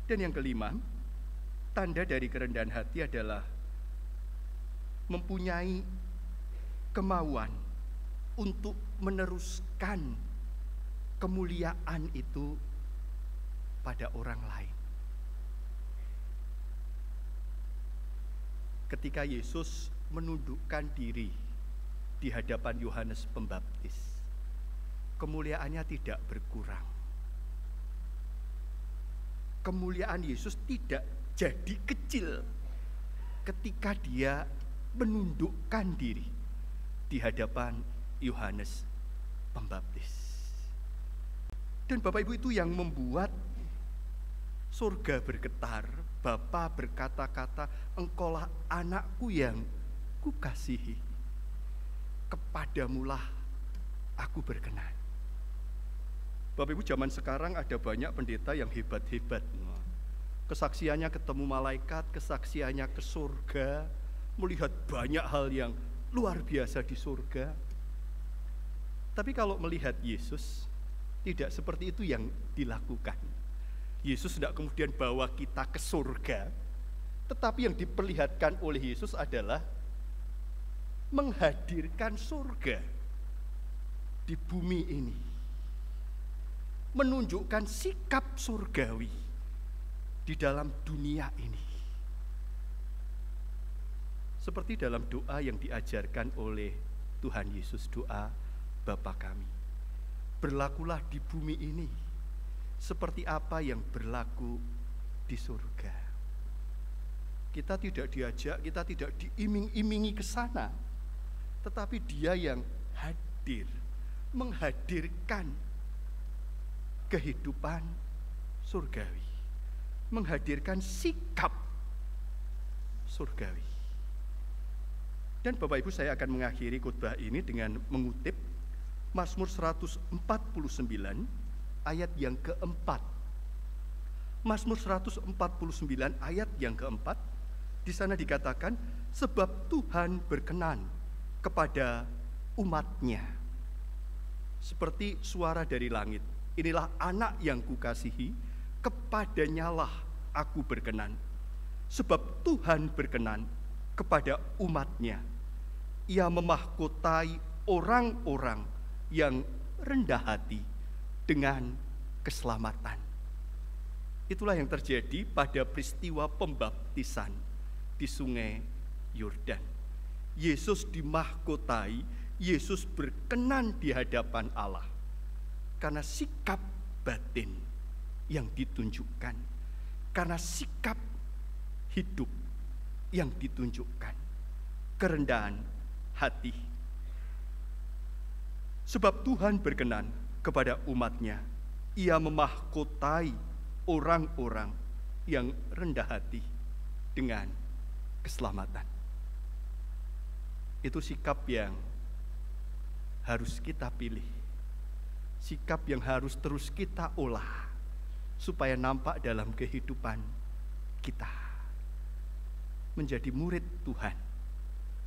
Dan yang kelima, tanda dari kerendahan hati adalah mempunyai kemauan untuk meneruskan kemuliaan itu pada orang lain. Ketika Yesus menundukkan diri di hadapan Yohanes Pembaptis, kemuliaannya tidak berkurang. Kemuliaan Yesus tidak jadi kecil ketika dia menundukkan diri di hadapan Yohanes Pembaptis. Dan Bapak Ibu, itu yang membuat surga bergetar. Bapa berkata-kata, engkaulah anakku yang kukasihi, kepadamulah aku berkenan. Bapak Ibu, zaman sekarang ada banyak pendeta yang hebat-hebat. Kesaksiannya ketemu malaikat, kesaksiannya ke surga, melihat banyak hal yang luar biasa di surga. Tapi kalau melihat Yesus, tidak seperti itu yang dilakukan. Yesus tidak kemudian bawa kita ke surga, tetapi yang diperlihatkan oleh Yesus adalah menghadirkan surga di bumi ini, menunjukkan sikap surgawi di dalam dunia ini. Seperti dalam doa yang diajarkan oleh Tuhan Yesus, doa Bapa kami, berlakulah di bumi ini seperti apa yang berlaku di surga. Kita tidak diajak, kita tidak diiming-imingi ke sana, tetapi Dia yang hadir, menghadirkan kehidupan surgawi, menghadirkan sikap surgawi. Dan Bapak Ibu, saya akan mengakhiri khotbah ini dengan mengutip Mazmur 149 ayat yang keempat. Mazmur 149 ayat yang keempat, di sana dikatakan, sebab Tuhan berkenan kepada umat-Nya. Seperti suara dari langit, inilah anak yang kukasihi, kepadanyalah aku berkenan. Sebab Tuhan berkenan kepada umat-Nya. Ia memahkotai orang-orang yang rendah hati dengan keselamatan. Itulah yang terjadi pada peristiwa pembaptisan di Sungai Yordan. Yesus dimahkotai, Yesus berkenan di hadapan Allah karena sikap batin yang ditunjukkan, karena sikap hidup yang ditunjukkan, kerendahan hati. Sebab Tuhan berkenan kepada umat-Nya, Ia memahkotai orang-orang yang rendah hati dengan keselamatan. Itu sikap yang harus kita pilih, sikap yang harus terus kita olah supaya nampak dalam kehidupan kita. Menjadi murid Tuhan,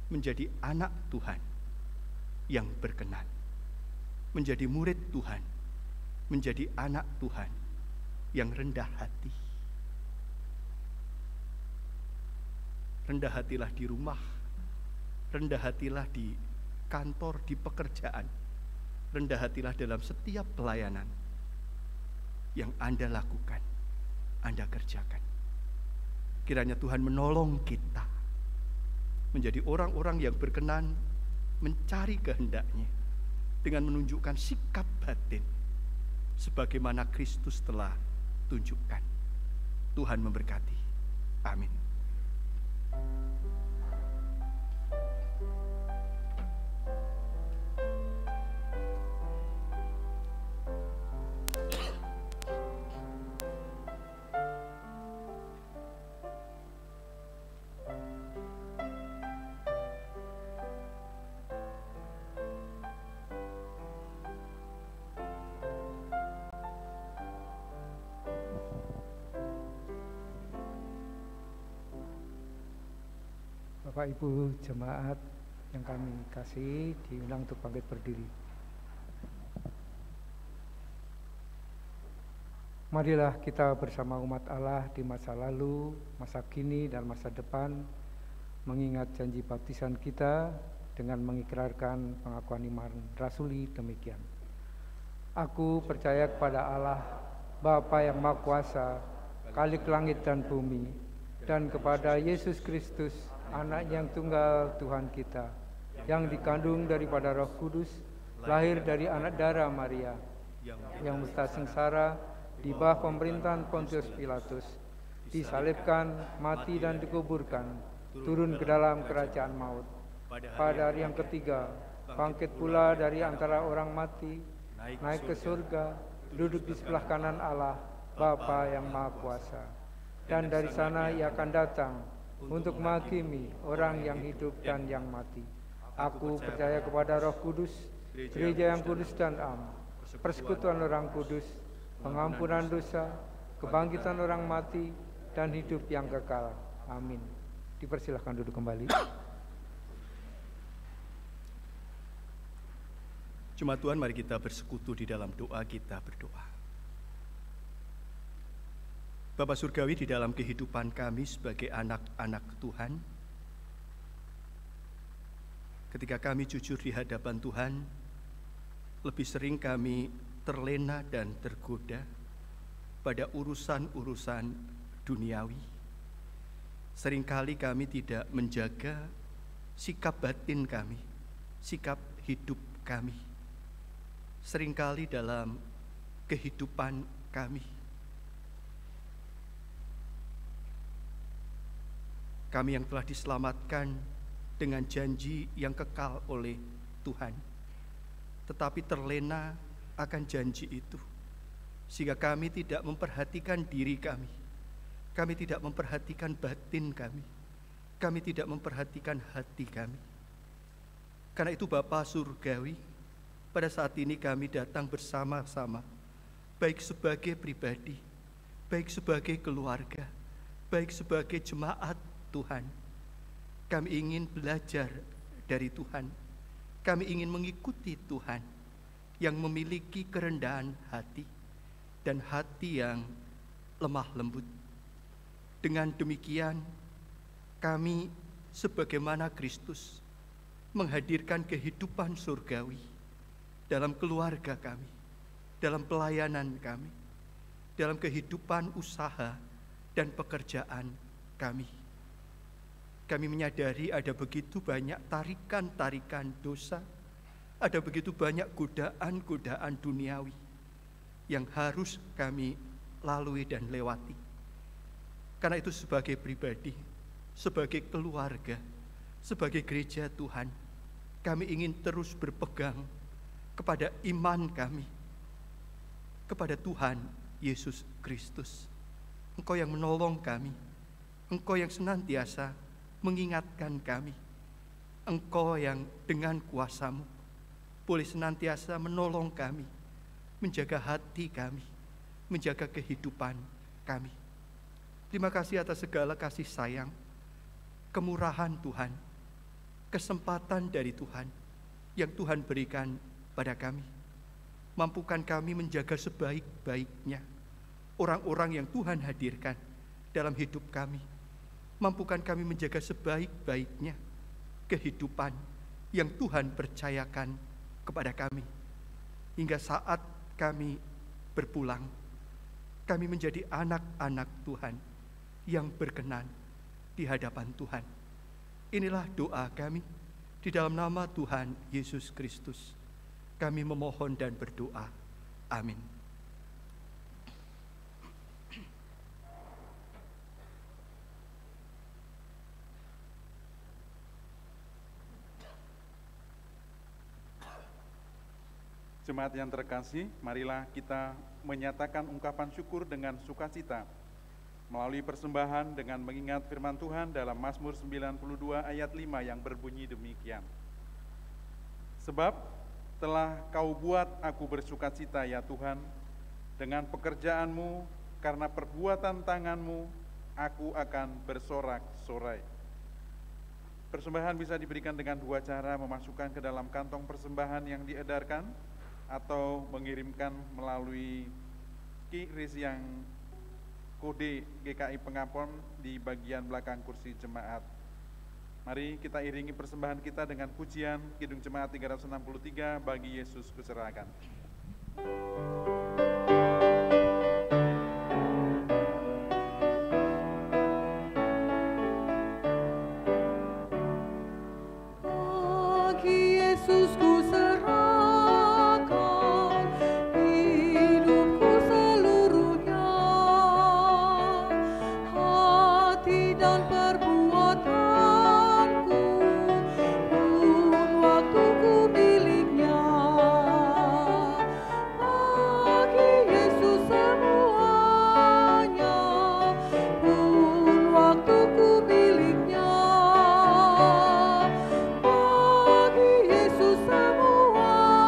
menjadi anak Tuhan yang berkenan, menjadi murid Tuhan, menjadi anak Tuhan yang rendah hati. Rendah hatilah di rumah, rendah hatilah di kantor, di pekerjaan, rendah hatilah dalam setiap pelayanan yang Anda lakukan, Anda kerjakan. Kiranya Tuhan menolong kita menjadi orang-orang yang berkenan mencari kehendak-Nya dengan menunjukkan sikap batin sebagaimana Kristus telah tunjukkan. Tuhan memberkati. Amin. Bapak Ibu jemaat yang kami kasih, diundang untuk bangkit berdiri. Marilah kita bersama umat Allah di masa lalu, masa kini, dan masa depan mengingat janji baptisan kita dengan mengikrarkan pengakuan iman rasuli demikian. Aku percaya kepada Allah, Bapa yang Maha Kuasa, Khalik langit dan bumi, dan kepada Yesus Kristus, Anak yang tunggal Tuhan kita, yang dikandung daripada Roh Kudus, lahir dari anak darah Maria, yang musta sengsara di bawah pemerintahan Pontius Pilatus, disalibkan, mati dan dikuburkan, turun ke dalam kerajaan maut. Pada hari yang ketiga, bangkit pula dari antara orang mati, naik ke surga, duduk di sebelah kanan Allah, Bapa yang Maha Kuasa. Dan dari sana Ia akan datang untuk menghakimi orang yang hidup dan yang mati. Aku percaya kepada Roh Kudus, gereja yang kudus dan am, persekutuan orang kudus, pengampunan dosa, kebangkitan orang mati, dan hidup yang kekal. Amin. Dipersilahkan duduk kembali. Jemaat Tuhan, mari kita bersekutu di dalam doa. Kita berdoa. Bapa Surgawi, di dalam kehidupan kami sebagai anak-anak Tuhan, ketika kami jujur di hadapan Tuhan, lebih sering kami terlena dan tergoda pada urusan-urusan duniawi. Seringkali kami tidak menjaga sikap batin kami, sikap hidup kami. Seringkali dalam kehidupan kami, kami yang telah diselamatkan dengan janji yang kekal oleh Tuhan, tetapi terlena akan janji itu, sehingga kami tidak memperhatikan diri kami, kami tidak memperhatikan batin kami tidak memperhatikan hati kami. Karena itu Bapa Surgawi, pada saat ini kami datang bersama-sama, baik sebagai pribadi baik sebagai keluarga, baik sebagai jemaat Tuhan. Kami ingin belajar dari Tuhan. Kami ingin mengikuti Tuhan yang memiliki kerendahan hati dan hati yang lemah lembut. Dengan demikian, kami sebagaimana Kristus menghadirkan kehidupan surgawi dalam keluarga kami, dalam pelayanan kami, dalam kehidupan usaha dan pekerjaan kami. Kami menyadari ada begitu banyak tarikan-tarikan dosa, ada begitu banyak godaan-godaan duniawi yang harus kami lalui dan lewati. Karena itu sebagai pribadi, sebagai keluarga, sebagai gereja Tuhan, kami ingin terus berpegang kepada iman kami, kepada Tuhan Yesus Kristus. Engkau yang menolong kami, Engkau yang senantiasa mengingatkan kami, Engkau yang dengan kuasa-Mu boleh senantiasa menolong kami, menjaga hati kami, menjaga kehidupan kami. Terima kasih atas segala kasih sayang, kemurahan Tuhan, kesempatan dari Tuhan yang Tuhan berikan pada kami. Mampukan kami menjaga sebaik-baiknya orang-orang yang Tuhan hadirkan dalam hidup kami. Mampukan kami menjaga sebaik-baiknya kehidupan yang Tuhan percayakan kepada kami. Hingga saat kami berpulang, kami menjadi anak-anak Tuhan yang berkenan di hadapan Tuhan. Inilah doa kami di dalam nama Tuhan Yesus Kristus. Kami memohon dan berdoa. Amin. Jemaat yang terkasih, marilah kita menyatakan ungkapan syukur dengan sukacita melalui persembahan dengan mengingat firman Tuhan dalam Mazmur 92 ayat 5 yang berbunyi demikian. Sebab telah Kau buat aku bersukacita ya Tuhan, dengan pekerjaanmu, karena perbuatan tanganmu, aku akan bersorak-sorai. Persembahan bisa diberikan dengan dua cara, memasukkan ke dalam kantong persembahan yang diedarkan, atau mengirimkan melalui QRIS yang kode GKI Pengapon di bagian belakang kursi jemaat. Mari kita iringi persembahan kita dengan pujian Kidung Jemaat 363, Bagi Yesus Kuserahkan. Bagi Yesus kuserahkan hidupku seluruhnya, hati dan perbuatanku, pun waktuku miliknya. Bagi Yesus semuanya, pun waktuku miliknya. Bagi Yesus semuanya,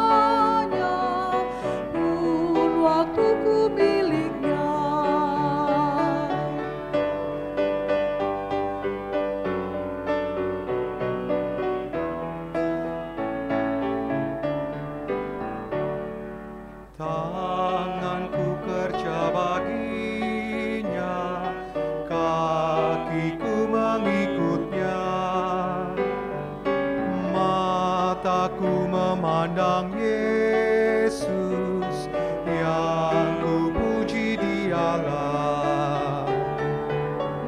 pun waktuku miliknya. Tanganku kerja baginya, kakiku mengikutnya, mataku memandang Yesus, yang ku puji Dialah.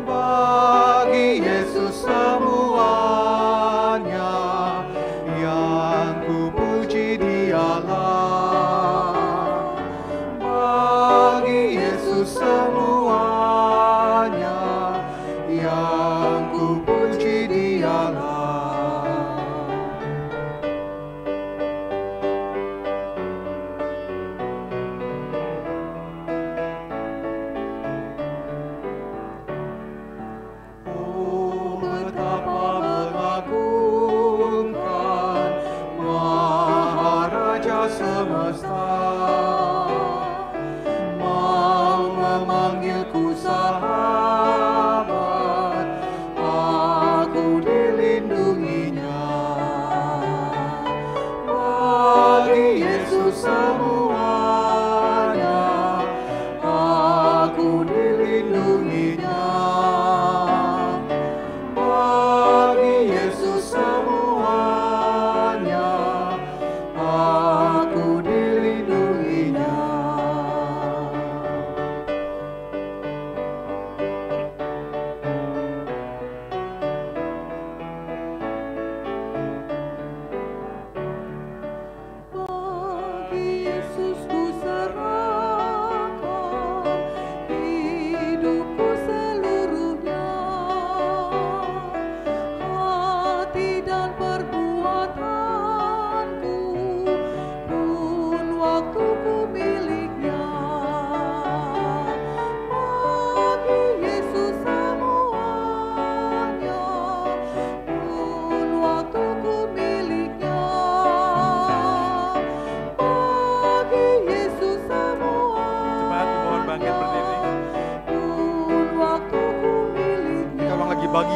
Bagi Yesus semuanya, yang ku puji Dialah. Bagi Yesus semuanya, yang ku puji Dialah. Oh, betapa mengagumkan Maharaja semesta, mau memanggil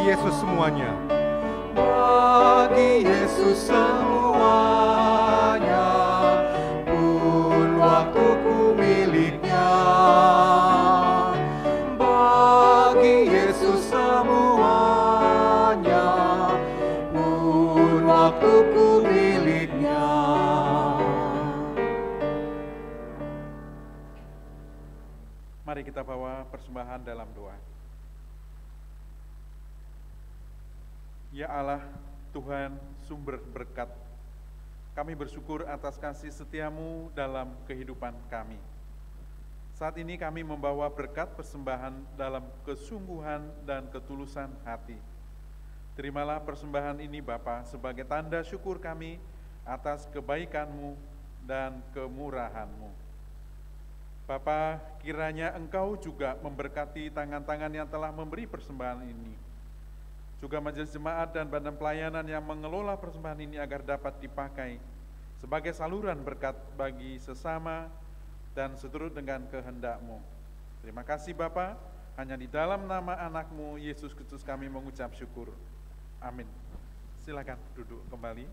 Yesus semuanya. Bagi Yesus semuanya, pun waktuku miliknya. Bagi Yesus semuanya, pun waktuku miliknya. Mari kita bawa persembahan dalam doa. Ya Allah, Tuhan sumber berkat, kami bersyukur atas kasih setiamu dalam kehidupan kami. Saat ini kami membawa berkat persembahan dalam kesungguhan dan ketulusan hati. Terimalah persembahan ini Bapa sebagai tanda syukur kami atas kebaikan-Mu dan kemurahan-Mu. Bapa, kiranya Engkau juga memberkati tangan-tangan yang telah memberi persembahan ini. Juga majelis jemaat dan badan pelayanan yang mengelola persembahan ini agar dapat dipakai sebagai saluran berkat bagi sesama dan seturut dengan kehendak-Mu. Terima kasih Bapa, hanya di dalam nama anak-Mu Yesus Kristus kami mengucap syukur. Amin. Silakan duduk kembali.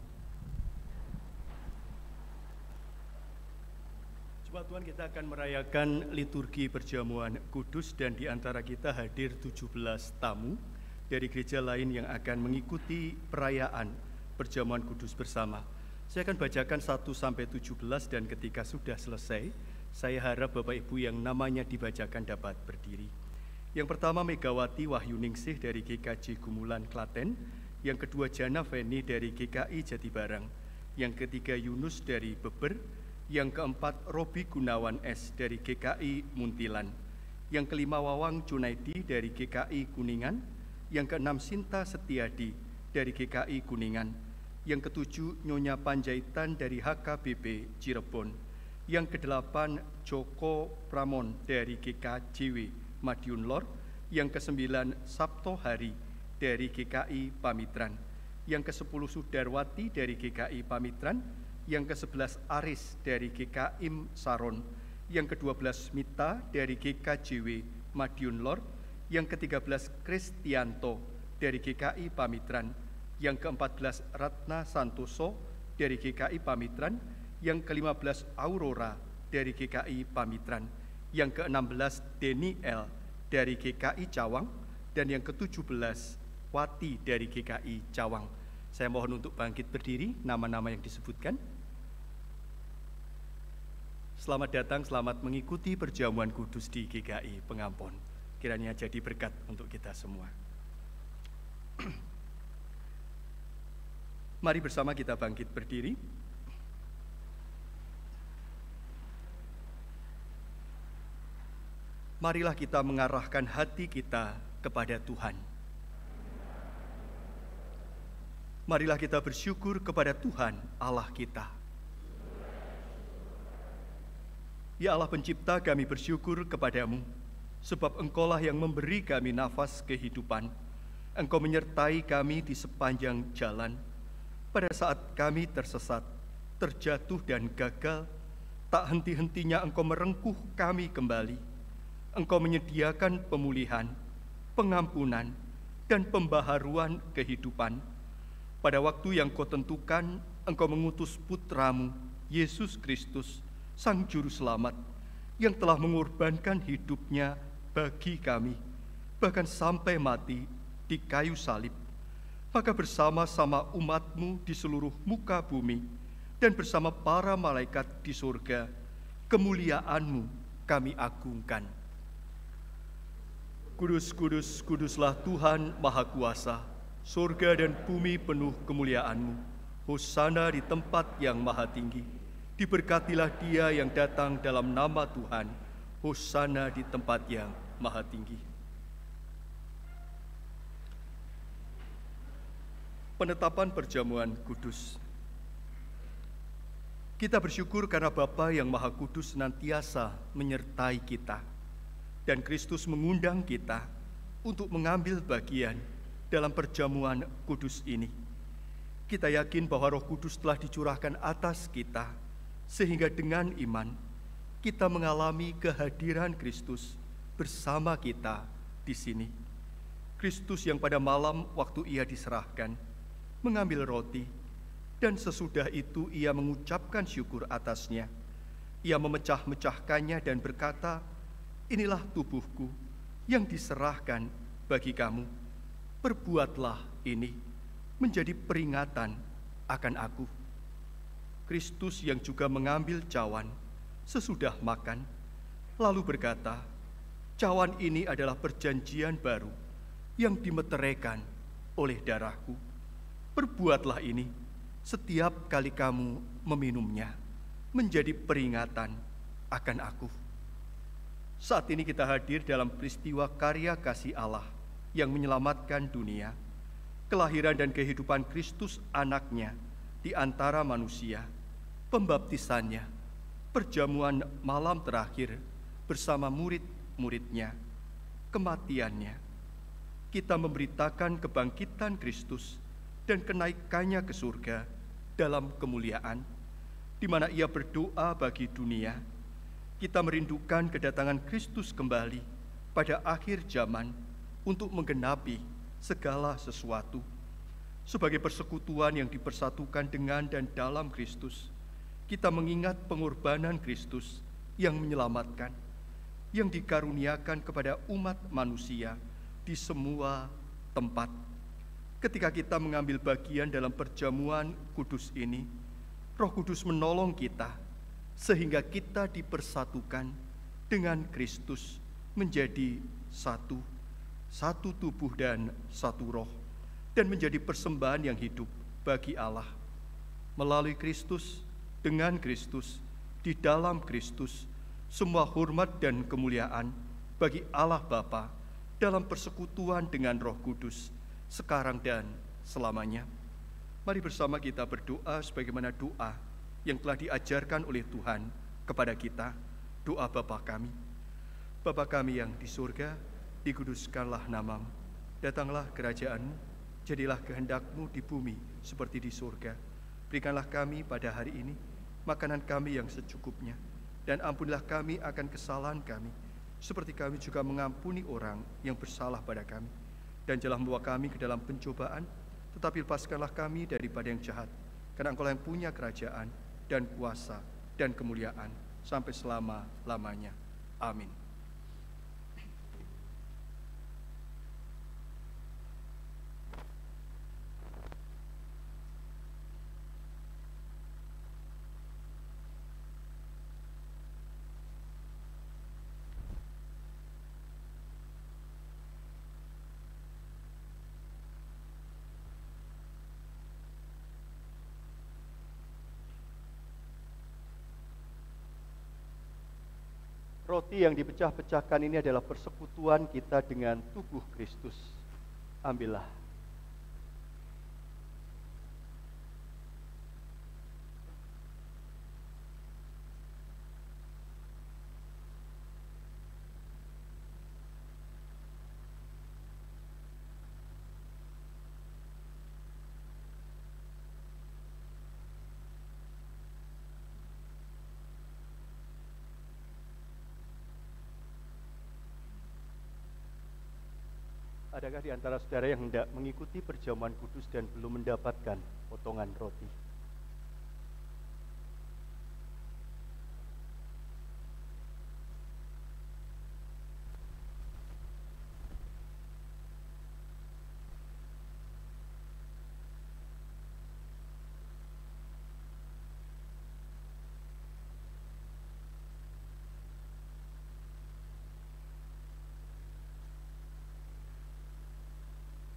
Jemaat Tuhan, kita akan merayakan liturgi perjamuan kudus dan di antara kita hadir 17 tamu dari gereja lain yang akan mengikuti perayaan perjamuan kudus bersama. Saya akan bacakan 1-17 dan ketika sudah selesai, saya harap Bapak Ibu yang namanya dibacakan dapat berdiri. Yang pertama Megawati Wahyuningsih dari GKJ Gumulan Klaten, yang kedua Jana Feni dari GKI Jatibarang, yang ketiga Yunus dari Beber, yang keempat Robi Gunawan S dari GKI Muntilan, yang kelima Wawang Junaidi dari GKI Kuningan, yang keenam Sinta Setiadi dari GKI Kuningan, yang ketujuh Nyonya Panjaitan dari HKBP Cirebon, yang kedelapan Joko Pramon dari GKJW Madiun Lor, yang kesembilan Sabto Hari dari GKI Pamitran, yang ke-10 Sudarwati dari GKI Pamitran, yang ke-11 Aris dari GKIM Saron, yang ke-12 Mita dari GKJW Madiun Lor, yang ke-13 Kristianto dari GKI Pamitran, yang ke-14 Ratna Santoso dari GKI Pamitran, yang ke-15 Aurora dari GKI Pamitran, yang ke-16 Deni L dari GKI Cawang, dan yang ke-17 Wati dari GKI Cawang. Saya mohon untuk bangkit berdiri, nama-nama yang disebutkan. Selamat datang, selamat mengikuti perjamuan kudus di GKI Pengampon. Kiranya jadi berkat untuk kita semua. Mari bersama kita bangkit berdiri. Marilah kita mengarahkan hati kita kepada Tuhan. Marilah kita bersyukur kepada Tuhan Allah kita. Ya Allah Pencipta, kami bersyukur kepadamu, sebab Engkaulah yang memberi kami nafas kehidupan. Engkau menyertai kami di sepanjang jalan. Pada saat kami tersesat, terjatuh dan gagal, tak henti-hentinya Engkau merengkuh kami kembali. Engkau menyediakan pemulihan, pengampunan, dan pembaharuan kehidupan. Pada waktu yang Kau tentukan, Engkau mengutus Putramu, Yesus Kristus, Sang Juru Selamat, yang telah mengorbankan hidupnya bagi kami, bahkan sampai mati di kayu salib. Maka bersama-sama umat-Mu di seluruh muka bumi dan bersama para malaikat di surga, kemuliaan-Mu kami agungkan. Kudus, kudus, kuduslah Tuhan Maha Kuasa, surga dan bumi penuh kemuliaan-Mu. Hosana di tempat yang maha tinggi. Diberkatilah Dia yang datang dalam nama Tuhan. Hosana di tempat yang maha tinggi. Penetapan perjamuan kudus. Kita bersyukur karena Bapa yang Maha Kudus senantiasa menyertai kita, dan Kristus mengundang kita untuk mengambil bagian dalam perjamuan kudus ini. Kita yakin bahwa Roh Kudus telah dicurahkan atas kita, sehingga dengan iman kita mengalami kehadiran Kristus bersama kita di sini. Kristus yang pada malam waktu ia diserahkan, mengambil roti, dan sesudah itu ia mengucapkan syukur atasnya. Ia memecah-mecahkannya dan berkata, "Inilah tubuhku yang diserahkan bagi kamu. Perbuatlah ini menjadi peringatan akan aku." Kristus yang juga mengambil cawan sesudah makan, lalu berkata, "Cawan ini adalah perjanjian baru yang dimeteraikan oleh darahku. Perbuatlah ini setiap kali kamu meminumnya, menjadi peringatan akan aku." Saat ini kita hadir dalam peristiwa karya kasih Allah yang menyelamatkan dunia, kelahiran dan kehidupan Kristus anaknya di antara manusia, pembaptisannya, perjamuan malam terakhir bersama murid-muridnya, kematiannya. Kita memberitakan kebangkitan Kristus dan kenaikannya ke surga dalam kemuliaan, di mana ia berdoa bagi dunia. Kita merindukan kedatangan Kristus kembali pada akhir zaman untuk menggenapi segala sesuatu. Sebagai persekutuan yang dipersatukan dengan dan dalam Kristus, kita mengingat pengorbanan Kristus yang menyelamatkan, yang dikaruniakan kepada umat manusia di semua tempat. Ketika kita mengambil bagian dalam perjamuan kudus ini, Roh Kudus menolong kita sehingga kita dipersatukan dengan Kristus menjadi satu tubuh dan satu roh, dan menjadi persembahan yang hidup bagi Allah. Melalui Kristus, dengan Kristus, di dalam Kristus, semua hormat dan kemuliaan bagi Allah Bapa dalam persekutuan dengan Roh Kudus, sekarang dan selamanya. Mari bersama kita berdoa sebagaimana doa yang telah diajarkan oleh Tuhan kepada kita. Doa Bapa kami. Bapa kami yang di surga, dikuduskanlah namamu. Datanglah kerajaan-Mu, jadilah kehendak-Mu di bumi seperti di surga. Berikanlah kami pada hari ini makanan kami yang secukupnya, dan ampunilah kami akan kesalahan kami, seperti kami juga mengampuni orang yang bersalah pada kami. Dan janganlah membawa kami ke dalam pencobaan, tetapi lepaskanlah kami daripada yang jahat, karena Engkau yang punya kerajaan dan kuasa dan kemuliaan sampai selama-lamanya. Amin. Roti yang dipecah-pecahkan ini adalah persekutuan kita dengan tubuh Kristus. Ambillah. Adakah di antara saudara yang hendak mengikuti perjamuan kudus dan belum mendapatkan potongan roti?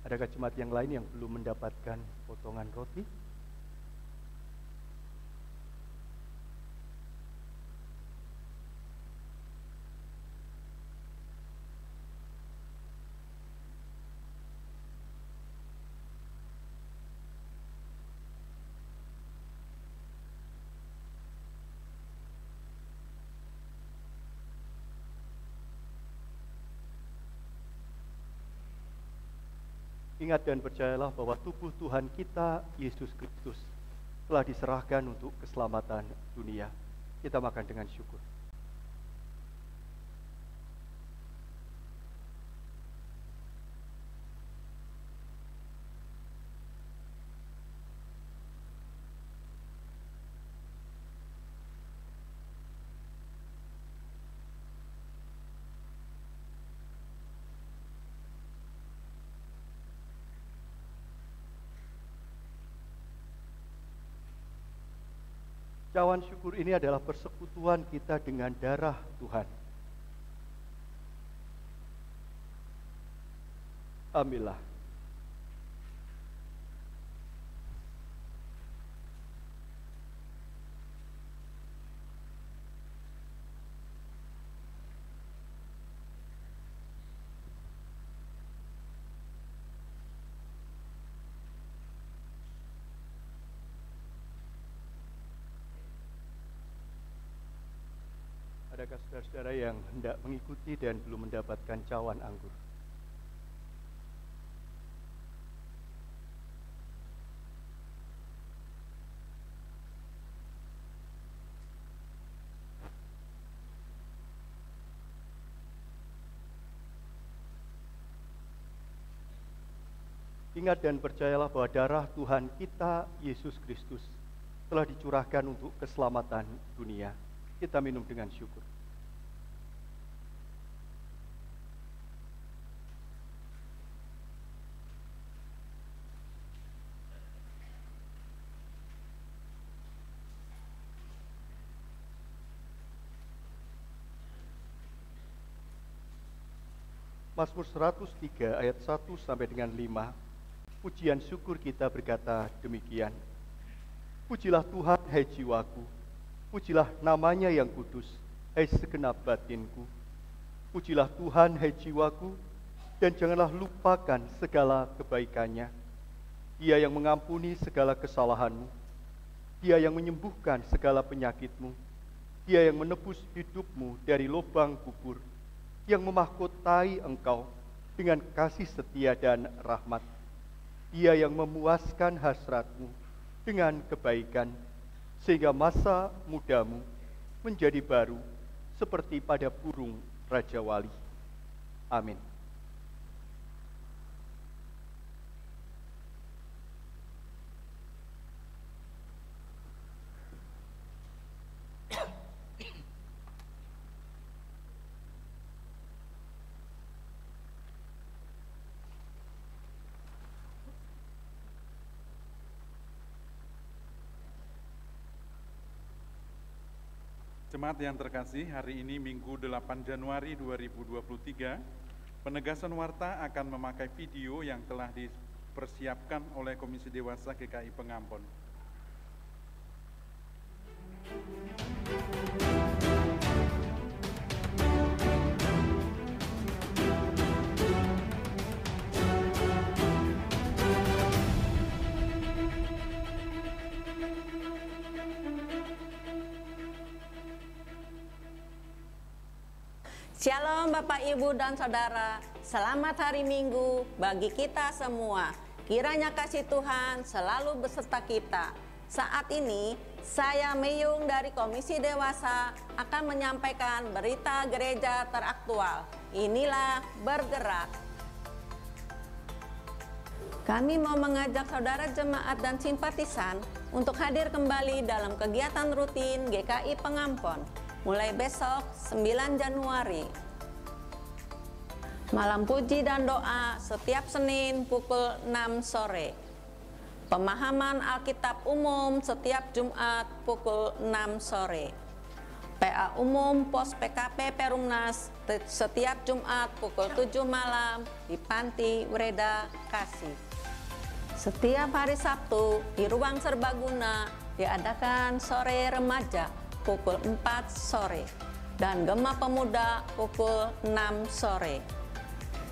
Adakah jemaat yang lain yang belum mendapatkan potongan roti? Ingat dan percayalah bahwa tubuh Tuhan kita, Yesus Kristus, telah diserahkan untuk keselamatan dunia. Kita makan dengan syukur. Cawan syukur ini adalah persekutuan kita dengan darah Tuhan. Ambillah. Adakah saudara-saudara yang hendak mengikuti dan belum mendapatkan cawan anggur? Ingat dan percayalah bahwa darah Tuhan kita, Yesus Kristus, telah dicurahkan untuk keselamatan dunia. Kita minum dengan syukur. Mazmur 103 ayat 1 sampai dengan 5. Pujian syukur kita berkata demikian. Pujilah Tuhan, hai jiwaku. Pujilah namanya yang kudus, hai segenap batinku. Pujilah Tuhan, hai jiwaku, dan janganlah lupakan segala kebaikannya. Dia yang mengampuni segala kesalahanmu. Dia yang menyembuhkan segala penyakitmu. Dia yang menebus hidupmu dari lubang kubur. Yang memahkotai engkau dengan kasih setia dan rahmat. Dia yang memuaskan hasratmu dengan kebaikan, sehingga masa mudamu menjadi baru seperti pada burung Raja Wali. Amin. Jemaat yang terkasih, hari ini Minggu 8 Januari 2023, penegasan warta akan memakai video yang telah dipersiapkan oleh Komisi Dewasa GKI Pengampon. Shalom Bapak, Ibu, dan Saudara. Selamat hari Minggu bagi kita semua. Kiranya kasih Tuhan selalu beserta kita. Saat ini, saya Meyung dari Komisi Dewasa akan menyampaikan berita gereja teraktual. Inilah Bergerak. Kami mau mengajak saudara jemaat dan simpatisan untuk hadir kembali dalam kegiatan rutin GKI Pengampon mulai besok 9 Januari. Malam puji dan doa setiap Senin pukul 6 sore. Pemahaman Alkitab umum setiap Jumat pukul 6 sore. PA umum Pos PKP Perumnas setiap Jumat pukul 7 malam di Panti Wreda Kasih. Setiap hari Sabtu di Ruang Serbaguna diadakan sore remaja pukul 4 sore dan Gema Pemuda pukul 6 sore.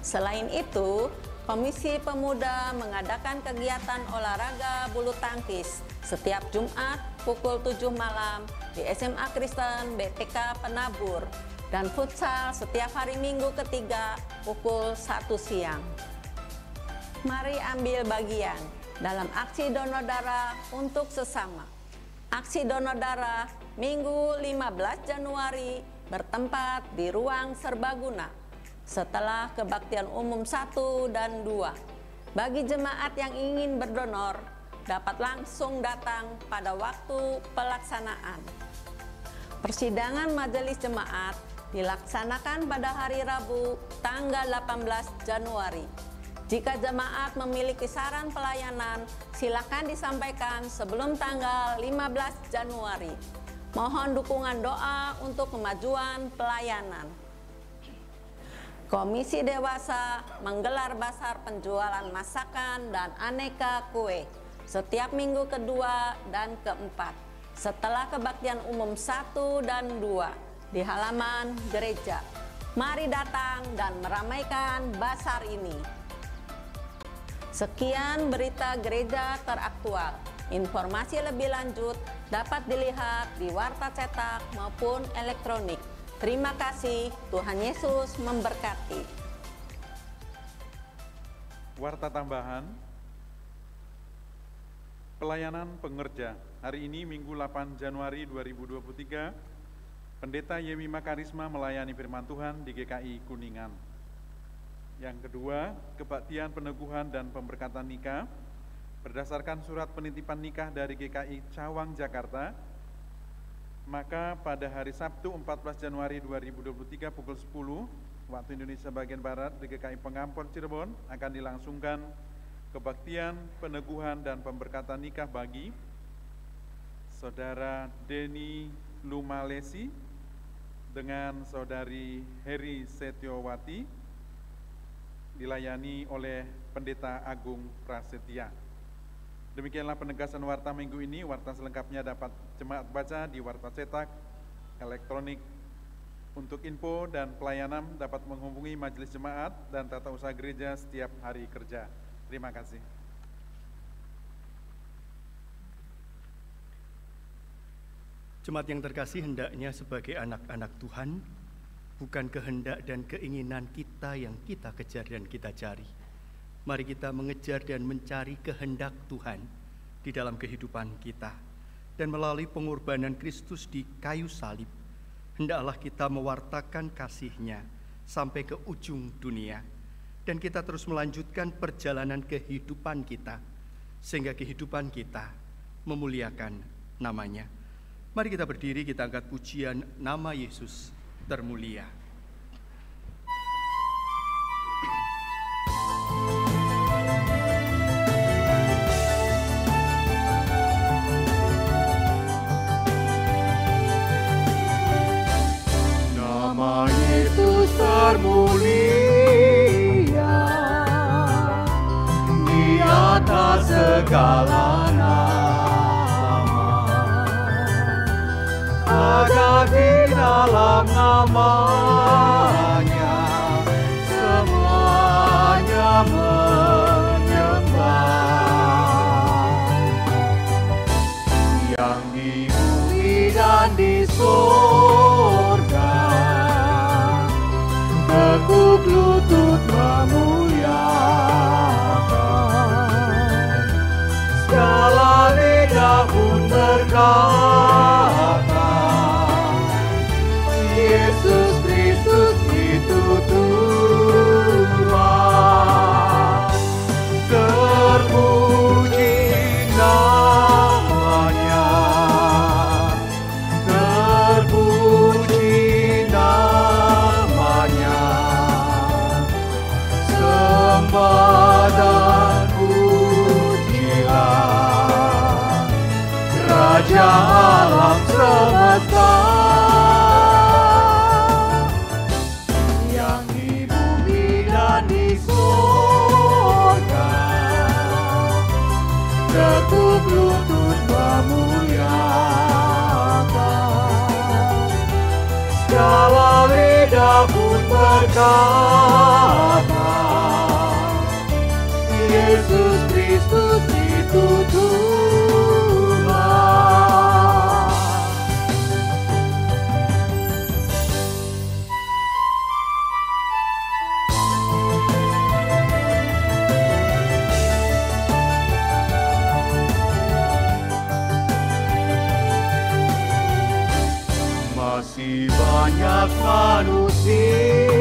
Selain itu, Komisi Pemuda mengadakan kegiatan olahraga bulu tangkis setiap Jumat pukul 7 malam di SMA Kristen BTK Penabur dan futsal setiap hari Minggu ketiga pukul 1 siang. Mari ambil bagian dalam aksi donor darah untuk sesama. Aksi donor darah Minggu 15 Januari bertempat di Ruang Serbaguna setelah kebaktian umum 1 dan 2. Bagi jemaat yang ingin berdonor dapat langsung datang pada waktu pelaksanaan. Persidangan majelis jemaat dilaksanakan pada hari Rabu tanggal 18 Januari. Jika jemaat memiliki saran pelayanan, silakan disampaikan sebelum tanggal 15 Januari. Mohon dukungan doa untuk kemajuan pelayanan. Komisi Dewasa menggelar basar penjualan masakan dan aneka kue setiap minggu kedua dan keempat setelah kebaktian umum 1 dan 2 di halaman gereja. Mari datang dan meramaikan basar ini. Sekian berita gereja teraktual. Informasi lebih lanjut dapat dilihat di warta cetak maupun elektronik. Terima kasih, Tuhan Yesus memberkati. Warta tambahan, pelayanan pengerja. Hari ini Minggu 8 Januari 2023, Pendeta Yemima Karisma melayani firman Tuhan di GKI Kuningan. Yang kedua, kebaktian peneguhan dan pemberkatan nikah berdasarkan surat penitipan nikah dari GKI Cawang, Jakarta. Maka pada hari Sabtu 14 Januari 2023 pukul 10 waktu Indonesia bagian Barat di GKI Pengampor Cirebon akan dilangsungkan kebaktian peneguhan dan pemberkatan nikah bagi Saudara Denny Lumalesi dengan Saudari Heri Setiowati, dilayani oleh Pendeta Agung Prasetya. Demikianlah penegasan warta minggu ini. Warta selengkapnya dapat jemaat baca di warta cetak, elektronik. Untuk info dan pelayanan dapat menghubungi majelis jemaat dan tata usaha gereja setiap hari kerja. Terima kasih. Jemaat yang terkasih, hendaknya sebagai anak-anak Tuhan, bukan kehendak dan keinginan kita yang kita kejar dan kita cari. Mari kita mengejar dan mencari kehendak Tuhan di dalam kehidupan kita. Dan melalui pengorbanan Kristus di kayu salib, hendaklah kita mewartakan kasih-Nya sampai ke ujung dunia. Dan kita terus melanjutkan perjalanan kehidupan kita, sehingga kehidupan kita memuliakan nama-Nya. Mari kita berdiri, kita angkat pujian nama Yesus termulia. Nama Yesus termulia di atas segala nama, agar di dalam nama-Nya semuanya menyembah. Yang di bumi dan di surga tekuk lutut memuliakan, segala lidah pun berkata, Yesus Kristus itu Tuhan. Terpuji nama-Nya, terpuji nama-Nya, sembah dan pujilah Raja alam semesta. Yang di bumi dan di surga tekuk lutut memuliakan, segala lidah pun berkata, Yesus Kristus itu Tuhan. Masih banyak manusia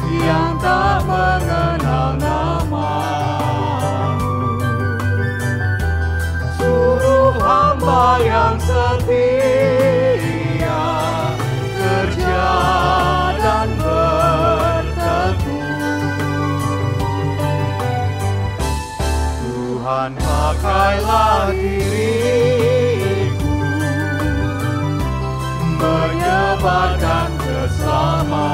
yang tak mengenal nama-Mu. Suruh hamba yang setia kerja dan bertekun, Tuhan pakailah diriku, menyebarkan keselamatan,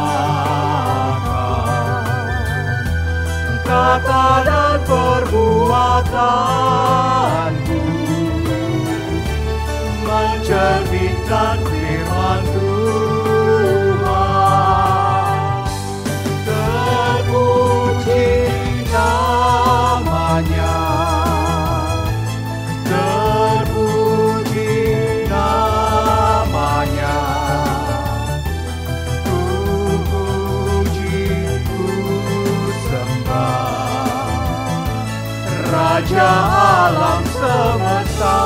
kata dan perbuatanku mencerminkan firman Tuhan. Terpuji namanya, terpuji namanya, ku puji, ku sembah Raja alam semesta.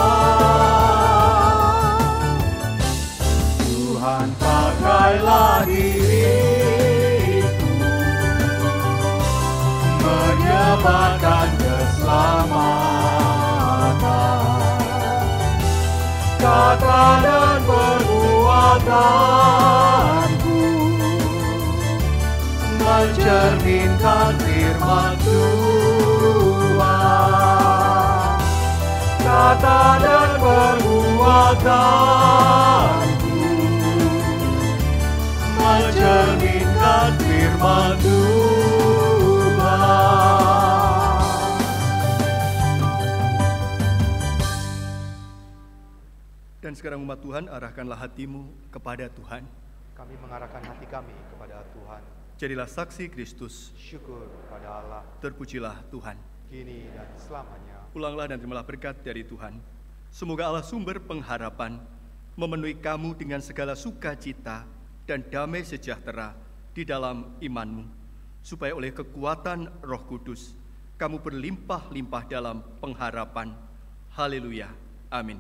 Tuhan pakailah diriku, menyebarkan keselamatan, kata dan perbuatanku mencerminkan firman Tuhan. Kata dan perbuatanku mencerminkan firman Tuhan. Dan sekarang umat Tuhan, arahkanlah hatimu kepada Tuhan. Kami mengarahkan hati kami kepada Tuhan. Jadilah saksi Kristus. Syukur pada Allah, Terpujilah Tuhan. kini dan selamanya. Ulanglah dan terimalah berkat dari Tuhan. Semoga Allah sumber pengharapan memenuhi kamu dengan segala sukacita dan damai sejahtera di dalam imanmu, supaya oleh kekuatan Roh Kudus kamu berlimpah-limpah dalam pengharapan. Haleluya. Amin.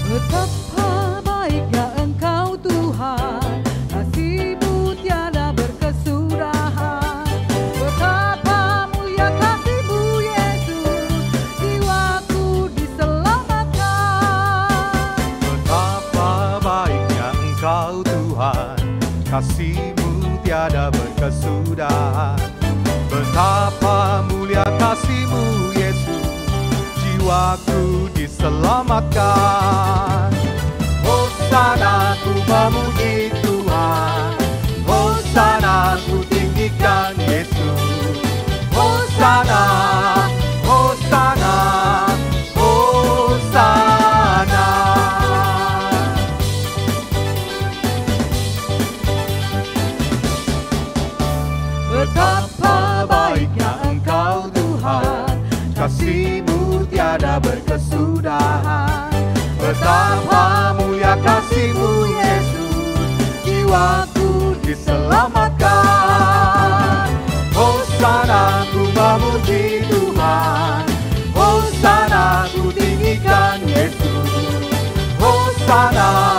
Betapa baiknya Engkau Tuhan, kasih-Mu tiada berkesudahan. Betapa mulia kasih-Mu Yesus, jiwaku diselamatkan. Betapa baiknya Engkau Tuhan, kasih-Mu tiada berkesudahan. Betapa mulia kasih-Mu Yesus, jiwaku diselamatkan. Hosana ku memuji Tuhan, Hosana ku tinggikan Yesus. Hosana, Hosana, Hosana. Betapa baiknya Engkau Tuhan, kasih-Mu tiada berkesudahan. Betapa mulia kasih-Mu Yesus, jiwaku diselamatkan. Hosana ku memuji Tuhan, Hosana ku tinggikan Yesus. Hosana,